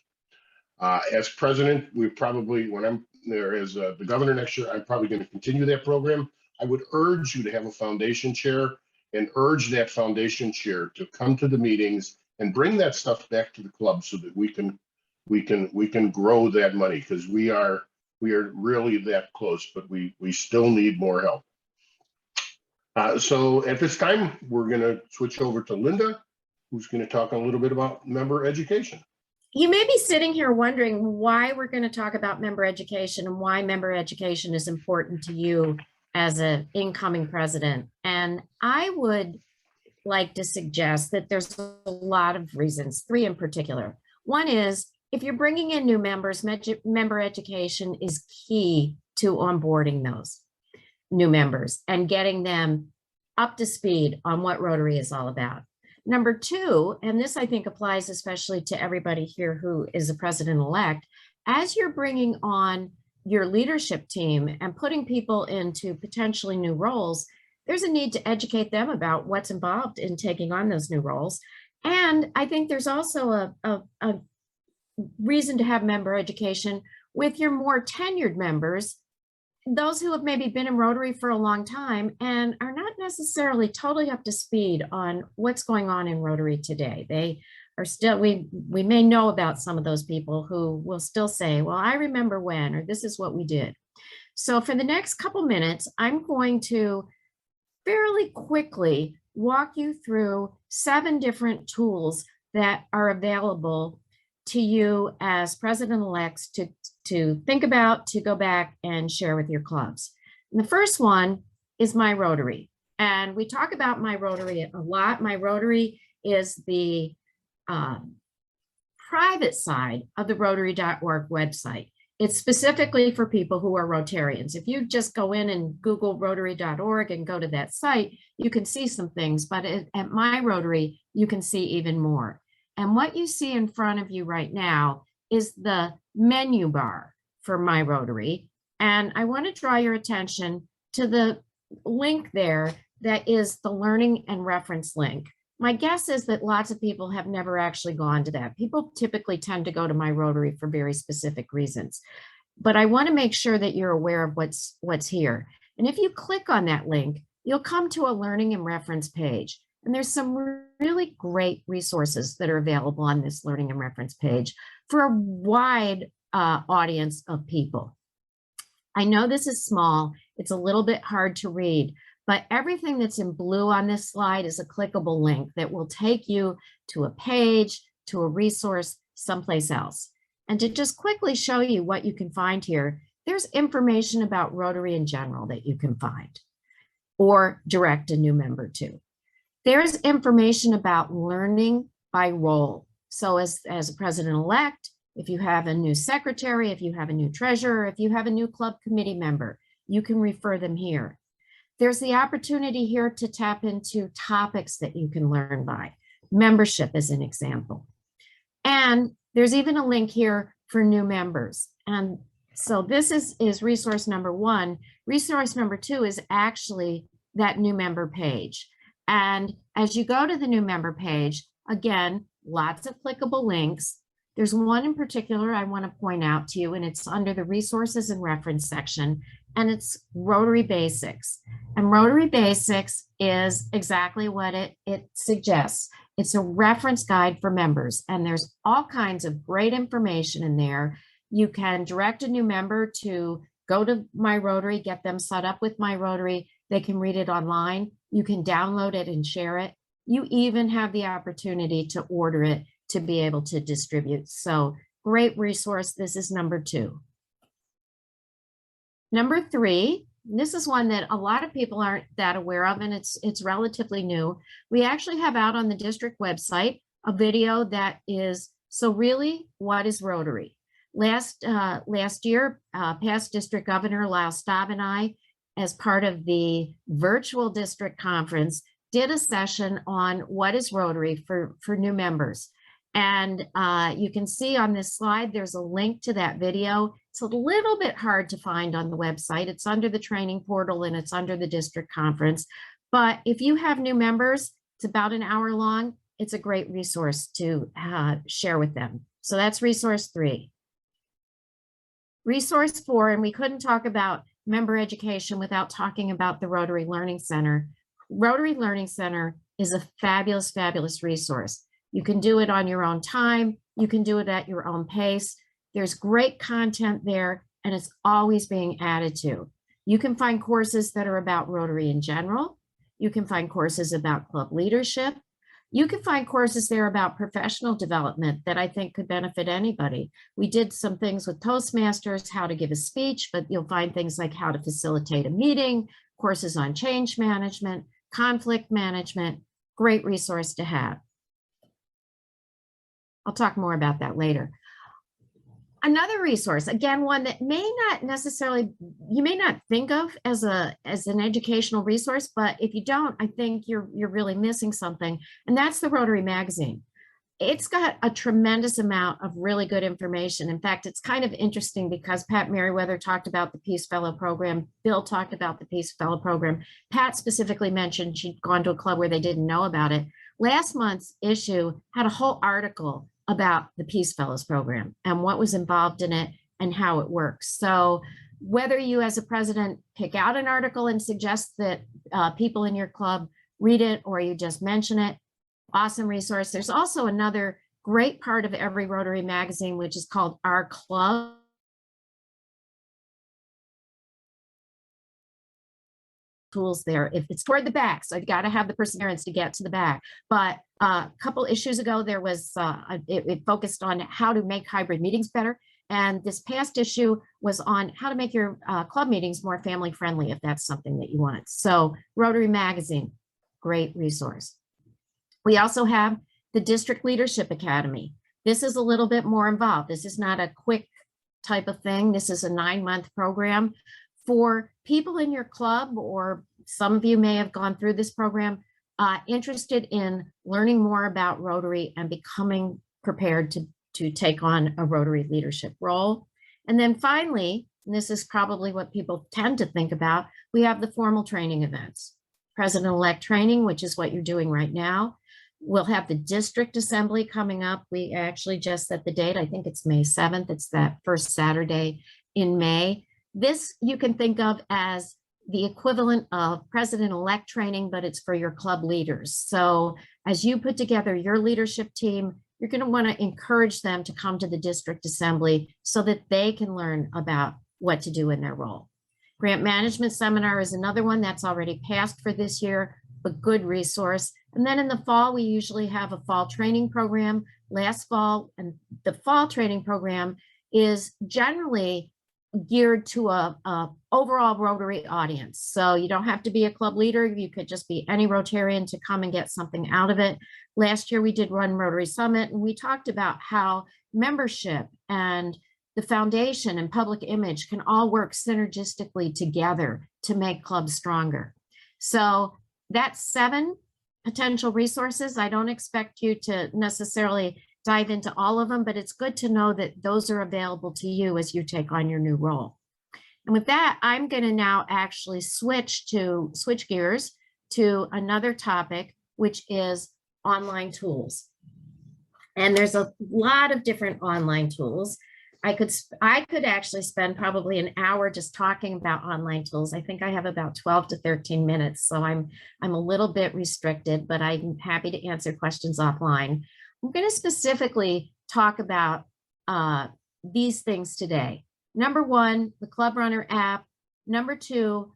As president, when I'm there as the governor next year, I'm probably going to continue that program. I would urge you to have a foundation chair and urge that foundation chair to come to the meetings and bring that stuff back to the club so that we can grow that money, because we are really that close, but we still need more help. So at this time, we're going to switch over to Linda, who's going to talk a little bit about member education. You may be sitting here wondering why we're going to talk about member education and why member education is important to you as an incoming president. And I would like to suggest that there's a lot of reasons, 3 in particular. One is, if you're bringing in new members, member education is key to onboarding those new members and getting them up to speed on what Rotary is all about. Number 2, and this I think applies especially to everybody here who is a president-elect, as you're bringing on your leadership team and putting people into potentially new roles, there's a need to educate them about what's involved in taking on those new roles. And I think there's also a reason to have member education with your more tenured members, those who have maybe been in Rotary for a long time and are not necessarily totally up to speed on what's going on in Rotary today. They are still, we may know about some of those people who will still say, well, I remember when, or this is what we did. So for the next couple minutes, I'm going to fairly quickly walk you through 7 different tools that are available to you as president-elects to think about, to go back and share with your clubs. And the first one is My Rotary. And we talk about My Rotary a lot. My Rotary is the private side of the Rotary.org website. It's specifically for people who are Rotarians. If you just go in and Google Rotary.org and go to that site, you can see some things, but at My Rotary, you can see even more. And what you see in front of you right now is the menu bar for My Rotary. And I want to draw your attention to the link there that is the learning and reference link. My guess is that lots of people have never actually gone to that. People typically tend to go to My Rotary for very specific reasons. But I want to make sure that you're aware of what's here. And if you click on that link, you'll come to a learning and reference page. And there's some really great resources that are available on this learning and reference page for a wide audience of people. I know this is small, it's a little bit hard to read, but everything that's in blue on this slide is a clickable link that will take you to a page, to a resource someplace else. And to just quickly show you what you can find here, there's information about Rotary in general that you can find or direct a new member to. There's information about learning by role. So as a president-elect, if you have a new secretary, if you have a new treasurer, if you have a new club committee member, you can refer them here. There's the opportunity here to tap into topics that you can learn by. Membership is an example. And there's even a link here for new members. And so this is resource number 1. Resource number 2 is actually that new member page. And as you go to the new member page, again, lots of clickable links. There's one in particular I want to point out to you, and it's under the resources and reference section, and it's Rotary Basics. And Rotary Basics is exactly what it suggests. It's a reference guide for members, and there's all kinds of great information in there. You can direct a new member to go to My Rotary, get them set up with My Rotary. They can read it online. You can download it and share it. You even have the opportunity to order it to be able to distribute. So great resource. This is number 2. Number 3, this is one that a lot of people aren't that aware of, and it's relatively new. We actually have out on the district website a video that is, so really, what is Rotary? Last year, past district governor Lyle Staub and I, as part of the virtual district conference, did a session on what is Rotary for new members. And you can see on this slide, there's a link to that video. It's a little bit hard to find on the website. It's under the training portal and it's under the district conference. But if you have new members, it's about an hour long. It's a great resource to share with them. So that's resource 3. Resource 4, and we couldn't talk about member education without talking about the Rotary Learning Center. Rotary Learning Center is a fabulous, fabulous resource. You can do it on your own time. You can do it at your own pace. There's great content there, and it's always being added to. You can find courses that are about Rotary in general. You can find courses about club leadership. You can find courses there about professional development that I think could benefit anybody. We did some things with Toastmasters, how to give a speech, but you'll find things like how to facilitate a meeting, courses on change management, conflict management, Great resource to have. I'll talk more about that later. Another resource, again, one that may not necessarily, you may not think of as an educational resource, but if you don't, I think you're really missing something. And that's the Rotary Magazine. It's got a tremendous amount of really good information. In fact, it's kind of interesting because Pat Merriweather talked about the Peace Fellow program. Bill talked about the Peace Fellow program. Pat specifically mentioned she'd gone to a club where they didn't know about it. Last month's issue had a whole article about the Peace Fellows program and what was involved in it and how it works. So whether you as a president pick out an article and suggest that people in your club read it, or you just mention it, awesome resource. There's also another great part of every Rotary magazine, which is called Our Club. Tools there. If it's toward the back, so I've got to have the perseverance to get to the back. But a couple issues ago, there was it focused on how to make hybrid meetings better. And this past issue was on how to make your club meetings more family friendly, if that's something that you want. So Rotary Magazine, great resource. We also have the District Leadership Academy. This is a little bit more involved. This is not a quick type of thing. This is a 9-month program for people in your club, or some of you may have gone through this program, interested in learning more about Rotary and becoming prepared to take on a Rotary leadership role. And then finally, and this is probably what people tend to think about, we have the formal training events. President-elect training, which is what you're doing right now. We'll have the district assembly coming up. We actually just set the date. I think it's May 7th. It's that first Saturday in May. This you can think of as the equivalent of president-elect training, but it's for your club leaders. So as you put together your leadership team, you're going to want to encourage them to come to the district assembly so that they can learn about what to do in their role. Grant Management Seminar is another one that's already passed for this year, but good resource. And then in the fall, we usually have a fall training program. Last fall, and the fall training program is generally geared to a overall Rotary audience. So you don't have to be a club leader. You could just be any Rotarian to come and get something out of it. Last year we did run Rotary Summit, and we talked about how membership and the foundation and public image can all work synergistically together to make clubs stronger. So that's 7 potential resources. I don't expect you to necessarily dive into all of them, but it's good to know that those are available to you as you take on your new role. And with that, I'm going to now actually switch gears to another topic, which is online tools. And there's a lot of different online tools. I could actually spend probably an hour just talking about online tools. I think I have about 12 to 13 minutes, so I'm a little bit restricted, but I'm happy to answer questions offline. I'm going to specifically talk about these things today. Number 1, the Club Runner app. Number 2,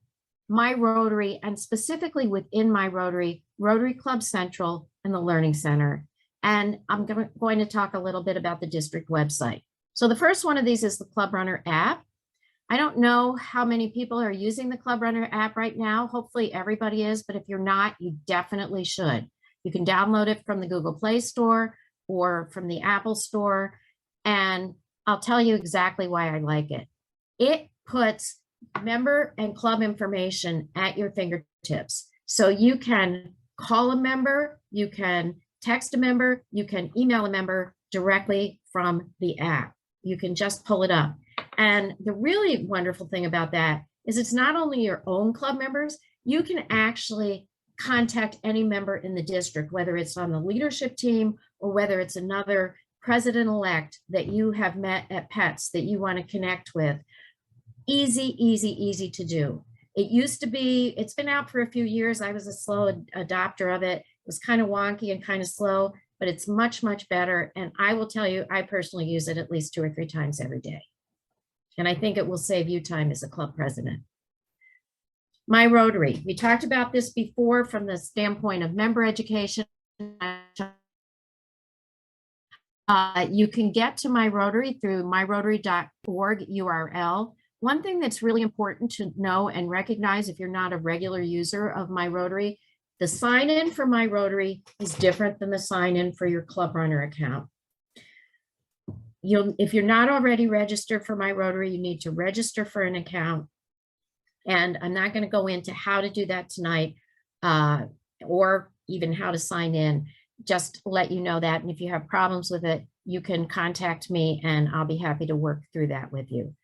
My Rotary, and specifically within My Rotary, Rotary Club Central and the Learning Center. And I'm going to talk a little bit about the district website. So the first one of these is the Club Runner app. I don't know how many people are using the Club Runner app right now. Hopefully everybody is, but if you're not, you definitely should. You can download it from the Google Play Store or from the Apple Store. And I'll tell you exactly why I like it. It puts member and club information at your fingertips. So you can call a member, you can text a member, you can email a member directly from the app. You can just pull it up. And the really wonderful thing about that is it's not only your own club members, you can actually contact any member in the district, whether it's on the leadership team or whether it's another president-elect that you have met at PETS that you want to connect with. Easy, easy, easy to do. It used to be, it's been out for a few years. I was a slow adopter of it. It was kind of wonky and kind of slow, but it's much, much better. And I will tell you, I personally use it at least 2 or 3 times every day. And I think it will save you time as a club president. My Rotary, we talked about this before from the standpoint of member education. You can get to My Rotary through myrotary.org URL. One thing that's really important to know and recognize if you're not a regular user of My Rotary The sign in for My Rotary is different than the sign in for your Club Runner account. If you're not already registered for My Rotary, you need to register for an account. And I'm not going to go into how to do that tonight, or even how to sign in. Just let you know that. And if you have problems with it, you can contact me and I'll be happy to work through that with you.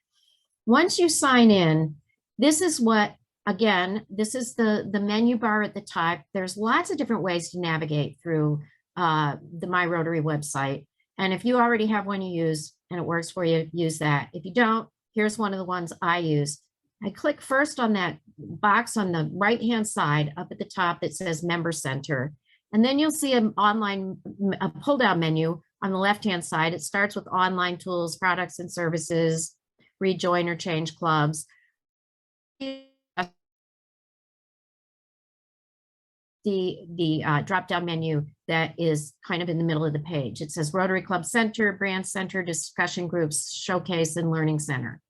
Once you sign in, this is what, again, this is the menu bar at the top. There's lots of different ways to navigate through the My Rotary website. And if you already have one you use and it works for you, use that. If you don't, here's one of the ones I use. I click first on that box on the right-hand side up at the top that says Member Center. And then you'll see a pull-down menu on the left-hand side. It starts with online tools, products and services, rejoin or change clubs. The drop-down menu that is kind of in the middle of the page. It says Rotary Club Center, Brand Center, Discussion Groups, Showcase, and Learning Center.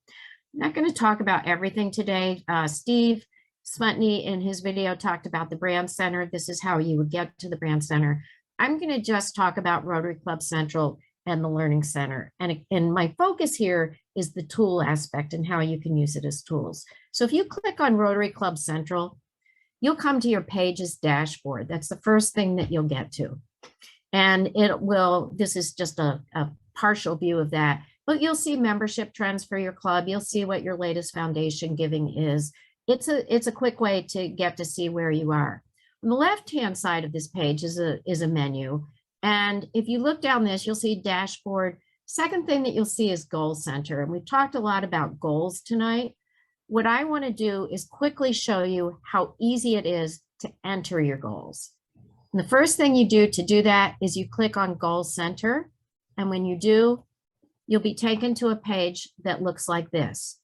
I'm not going to talk about everything today. Steve Smutny in his video talked about the Brand Center. This is how you would get to the Brand Center. I'm going to just talk about Rotary Club Central and the Learning Center. And my focus here is the tool aspect and how you can use it as tools. So if you click on Rotary Club Central, you'll come to your page's dashboard. That's the first thing that you'll get to. And it will, this is just a partial view of that, but you'll see membership trends for your club. You'll see what your latest foundation giving is. It's a quick way to get to see where you are. On the left-hand side of this page is a menu. And if you look down this, you'll see dashboard. Second thing that you'll see is Goal Center. And we've talked a lot about goals tonight. What I want to do is quickly show you how easy it is to enter your goals. And the first thing you do to do that is you click on Goal Center. And when you do, you'll be taken to a page that looks like this.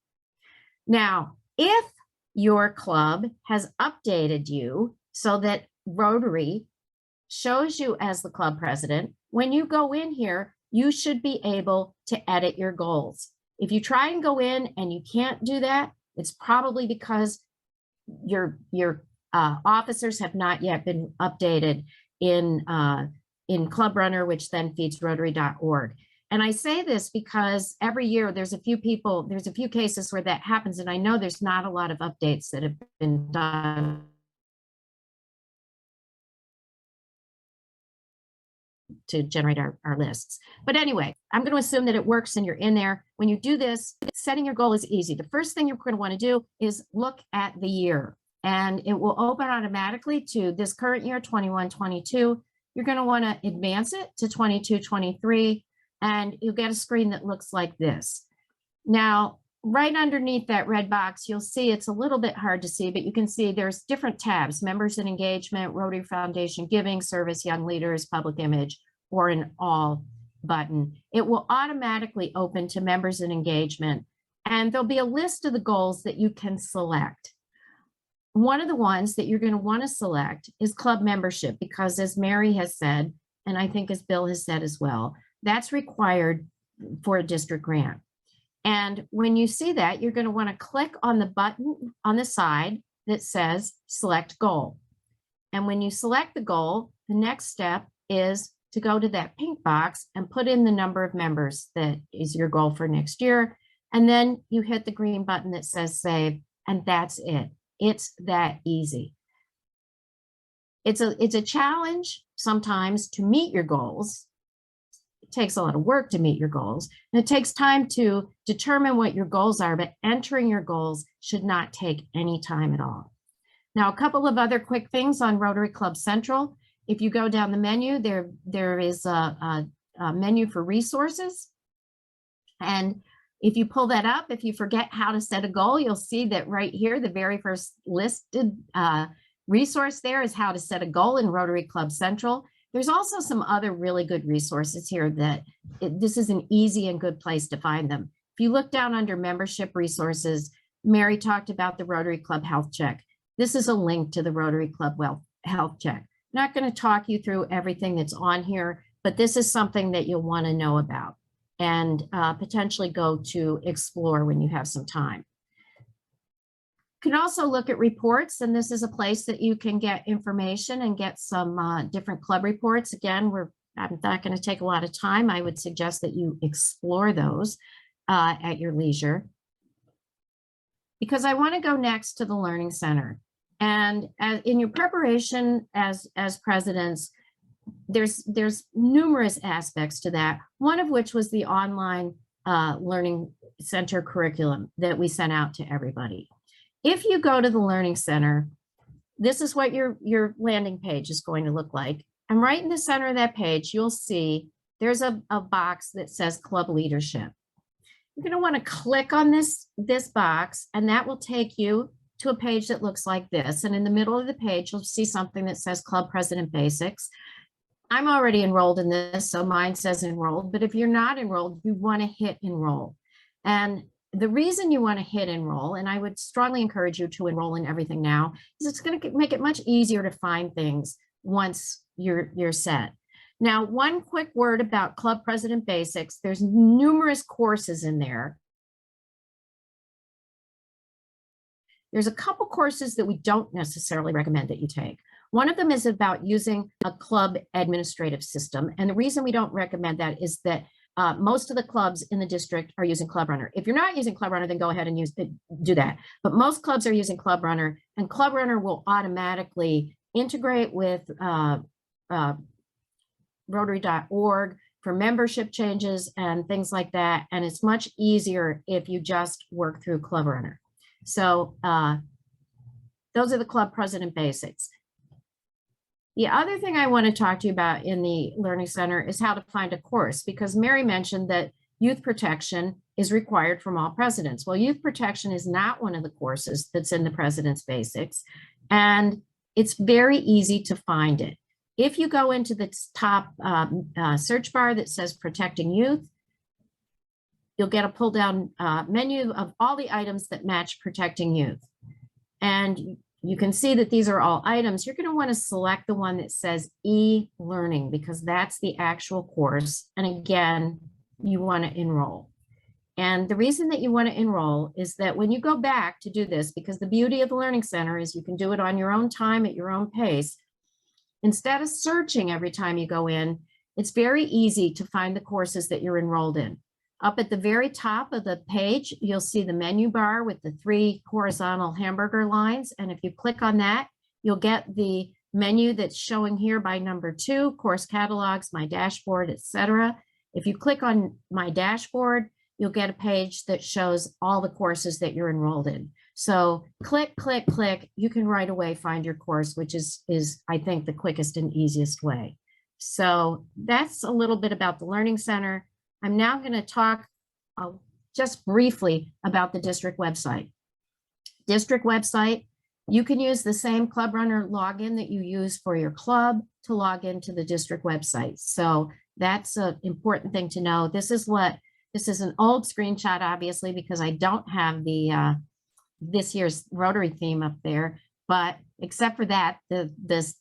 Now, if your club has updated you so that Rotary shows you as the club president, when you go in here, you should be able to edit your goals. If you try and go in and you can't do that, it's probably because your officers have not yet been updated in Club Runner, which then feeds Rotary.org. And I say this because every year there's a few cases where that happens. And I know there's not a lot of updates that have been done to generate our lists. But anyway, I'm going to assume that it works and you're in there. When you do this, setting your goal is easy. The first thing you're going to want to do is look at the year, and it will open automatically to this current year, 21-22. You're going to want to advance it to 22-23, and you'll get a screen that looks like this. Now, right underneath that red box, you'll see it's a little bit hard to see, but you can see there's different tabs: Members and Engagement, Rotary Foundation Giving, Service, Young Leaders, Public Image, or an All button. It will automatically open to Members and Engagement, and there'll be a list of the goals that you can select. One of the ones that you're going to want to select is club membership, because as Mary has said, and I think as Bill has said as well, that's required for a district grant. And when you see that, you're going to want to click on the button on the side that says Select Goal. And when you select the goal, the next step is to go to that pink box and put in the number of members that is your goal for next year. And then you hit the green button that says Save, and that's it. It's that easy. It's a challenge sometimes to meet your goals. It takes a lot of work to meet your goals, and it takes time to determine what your goals are, but entering your goals should not take any time at all. Now, a couple of other quick things on Rotary Club Central. If you go down the menu, there is a menu for resources. And if you pull that up, if you forget how to set a goal, you'll see that right here, the very first listed resource there is how to set a goal in Rotary Club Central. There's also some other really good resources here that this is an easy and good place to find them. If you look down under membership resources, Mary talked about the Rotary Club Health Check. This is a link to the Rotary Club Health Check. I'm not going to talk you through everything that's on here, but this is something that you'll want to know about and potentially go to explore when you have some time. You can also look at reports, and this is a place that you can get information and get some different club reports. Again, I'm not going to take a lot of time. I would suggest that you explore those at your leisure. Because I want to go next to the Learning Center. And in your preparation as presidents, there's numerous aspects to that, one of which was the online Learning Center curriculum that we sent out to everybody. If you go to the Learning Center, this is what your landing page is going to look like. And right in the center of that page, you'll see there's a box that says Club Leadership. You're going to want to click on this box, and that will take you to a page that looks like this. And in the middle of the page, you'll see something that says Club President Basics. I'm already enrolled in this, so mine says enrolled. But if you're not enrolled, you want to hit enroll. And the reason you want to hit enroll, and I would strongly encourage you to enroll in everything now, is it's going to make it much easier to find things once you're set. Now, one quick word about Club President Basics. There's numerous courses in there. There's a couple courses that we don't necessarily recommend that you take. One of them is about using a club administrative system. And the reason we don't recommend that is that most of the clubs in the district are using Club Runner. If you're not using Club Runner, then go ahead and do that. But most clubs are using Club Runner, and Club Runner will automatically integrate with Rotary.org for membership changes and things like that. And it's much easier if you just work through Club Runner. So those are the Club President Basics. The other thing I want to talk to you about in the Learning Center is how to find a course, because Mary mentioned that youth protection is required from all presidents. Well, youth protection is not one of the courses that's in the President's Basics, and it's very easy to find it. If you go into the top search bar that says Protecting Youth, you'll get a pull down menu of all the items that match Protecting Youth. And you can see that these are all items. You're going to want to select the one that says e-learning, because that's the actual course. And again, you want to enroll. And the reason that you want to enroll is that when you go back to do this, because the beauty of the Learning Center is you can do it on your own time at your own pace. Instead of searching every time you go in, it's very easy to find the courses that you're enrolled in. Up at the very top of the page, you'll see the menu bar with the 3 horizontal hamburger lines. And if you click on that, you'll get the menu that's showing here by number 2, course catalogs, my dashboard, etc. If you click on my dashboard, you'll get a page that shows all the courses that you're enrolled in. So click, click, click, you can right away find your course, which is I think the quickest and easiest way. So that's a little bit about the Learning Center. I'm now going to talk just briefly about the district website. District website, you can use the same Club Runner login that you use for your club to log into the district website. So that's an important thing to know. This is an old screenshot, obviously, because I don't have the this year's Rotary theme up there, but except for that, this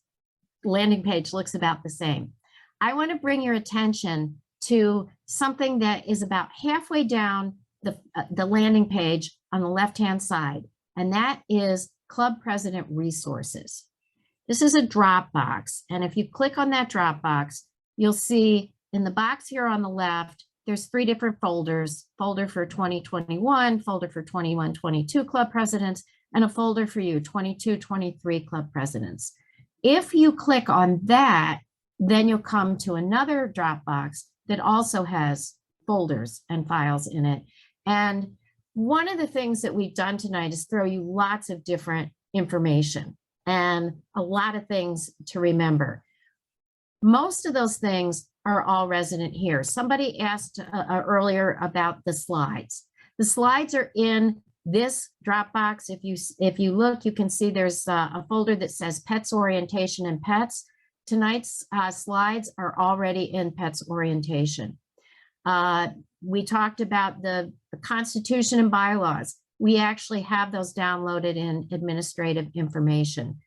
landing page looks about the same. I want to bring your attention to something that is about halfway down the landing page on the left-hand side, and that is Club President Resources. This is a drop box, and if you click on that drop box, you'll see in the box here on the left, there's 3 different folders: folder for 2021, folder for 21-22 club presidents, and a folder for you, 22-23 club presidents. If you click on that, then you'll come to another Dropbox that also has folders and files in it. And one of the things that we've done tonight is throw you lots of different information and a lot of things to remember. Most of those things are all resident here. Somebody asked earlier about the slides. The slides are in this Dropbox. If you look, you can see there's a folder that says Pets Orientation and Pets. Tonight's slides are already in Pets Orientation. We talked about the Constitution and bylaws. We actually have those downloaded in administrative information.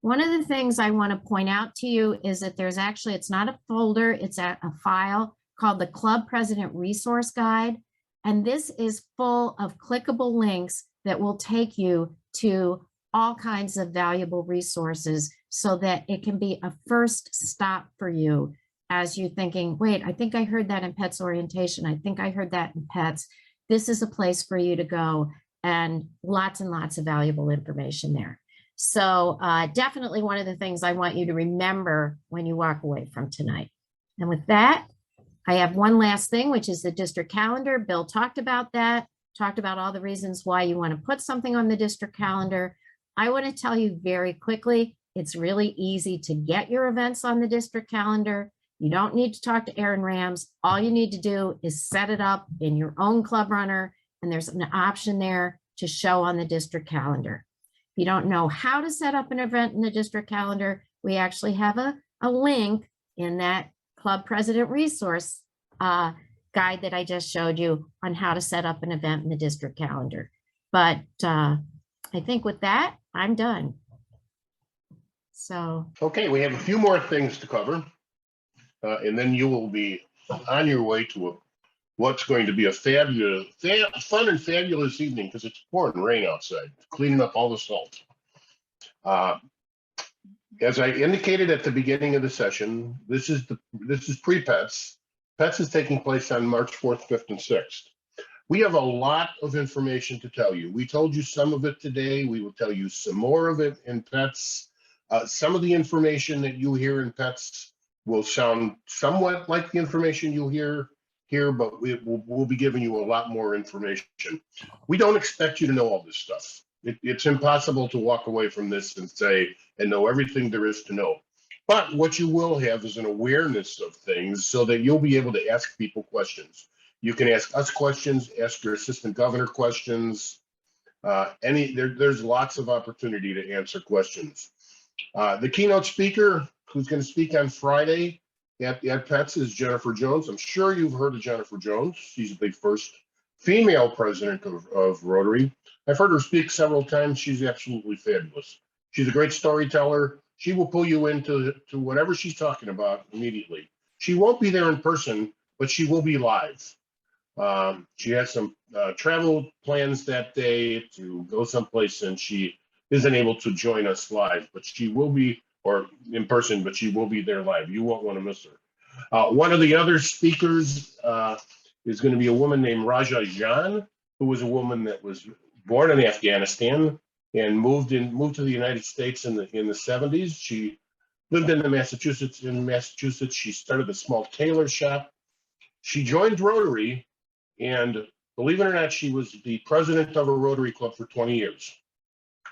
One of the things I want to point out to you is that there's actually, it's not a folder, it's a file called the Club President Resource Guide. And this is full of clickable links that will take you to all kinds of valuable resources so that it can be a first stop for you as you're thinking, wait, I think I heard that in pets orientation. I think I heard that in pets. This is a place for you to go, and lots of valuable information there. So definitely one of the things I want you to remember when you walk away from tonight. And with that, I have one last thing, which is the district calendar. Bill talked about that, talked about all the reasons why you want to put something on the district calendar. I want to tell you very quickly, it's really easy to get your events on the district calendar. You don't need to talk to Aaron Rams. All you need to do is set it up in your own Club Runner, and there's an option there to show on the district calendar. If you don't know how to set up an event in the district calendar, we actually have a link in that Club President resource guide that I just showed you on how to set up an event in the district calendar. But I think with that, I'm done. So. Okay, we have a few more things to cover. And then you will be on your way to what's going to be a fabulous, fun and fabulous evening, because it's pouring rain outside, cleaning up all the salt. As I indicated at the beginning of the session, this is pre-Pets. Pets is taking place on March 4th, 5th, and 6th. We have a lot of information to tell you. We told you some of it today. We will tell you some more of it in Pets. Some of the information that you hear in Pets will sound somewhat like the information you'll hear here, but we'll be giving you a lot more information. We don't expect you to know all this stuff. It's impossible to walk away from this and know everything there is to know. But what you will have is an awareness of things so that you'll be able to ask people questions. You can ask us questions, ask your assistant governor questions. There's lots of opportunity to answer questions. The keynote speaker who's going to speak on Friday at Pets is Jennifer Jones. I'm sure you've heard of Jennifer Jones. She's the first female president of Rotary. I've heard her speak several times. She's absolutely fabulous. She's a great storyteller. She will pull you into whatever she's talking about immediately. She won't be there in person, but she will be live. She has some travel plans that day to go someplace, and she isn't able to join us live, but she will be, or in person, but she will be there live. You won't want to miss her. One of the other speakers is going to be a woman named Raja Jan, who was a woman that was born in Afghanistan and moved to the United States in the 70s. She lived in Massachusetts. She started a small tailor shop. She joined Rotary, and believe it or not, she was the president of a Rotary club for 20 years.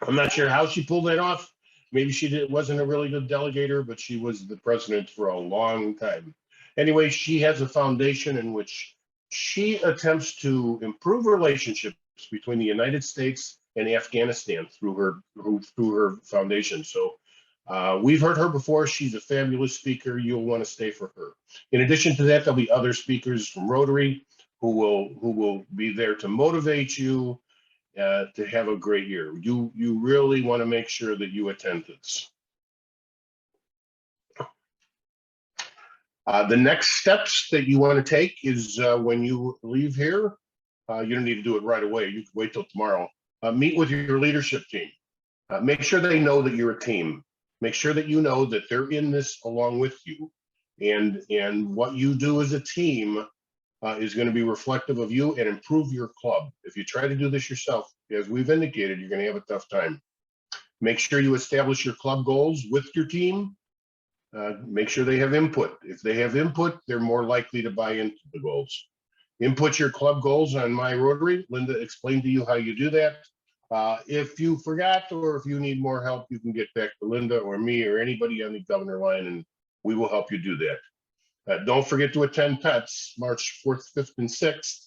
I'm not sure how she pulled that off. Maybe she wasn't a really good delegator, but she was the president for a long time. Anyway, she has a foundation in which she attempts to improve relationships between the United States and Afghanistan through her foundation. So we've heard her before. She's a fabulous speaker. You'll want to stay for her. In addition to that, there'll be other speakers from Rotary who will be there to motivate you to have a great year. You really want to make sure that you attend this. The next steps that you want to take is when you leave here, you don't need to do it right away. You can wait till tomorrow. Meet with your leadership team. Make sure they know that you're a team. Make sure that you know that they're in this along with you. And what you do as a team is going to be reflective of you and improve your club. If you try to do this yourself, as we've indicated, you're going to have a tough time. Make sure you establish your club goals with your team. Make sure they have input. If they have input, they're more likely to buy into the goals. Input your club goals on My Rotary. Linda explained to you how you do that. If you forgot or if you need more help, you can get back to Linda or me or anybody on the governor line, and we will help you do that. Don't forget to attend Pets March 4th, 5th, and 6th.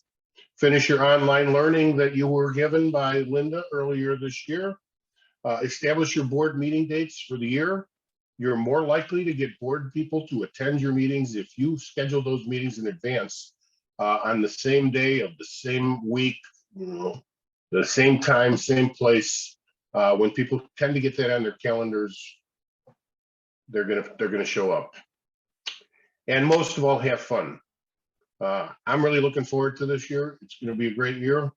Finish your online learning that you were given by Linda earlier this year. Establish your board meeting dates for the year. You're more likely to get board people to attend your meetings if you schedule those meetings in advance on the same day of the same week, the same time, same place. When people tend to get that on their calendars, they're gonna show up. And most of all, have fun. I'm really looking forward to this year. It's going to be a great year.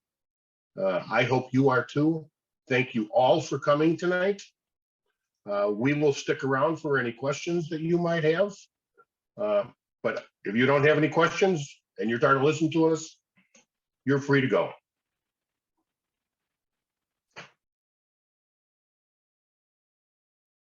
I hope you are too. Thank you all for coming tonight. We will stick around for any questions that you might have. But if you don't have any questions and you're tired of listening to us, you're free to go.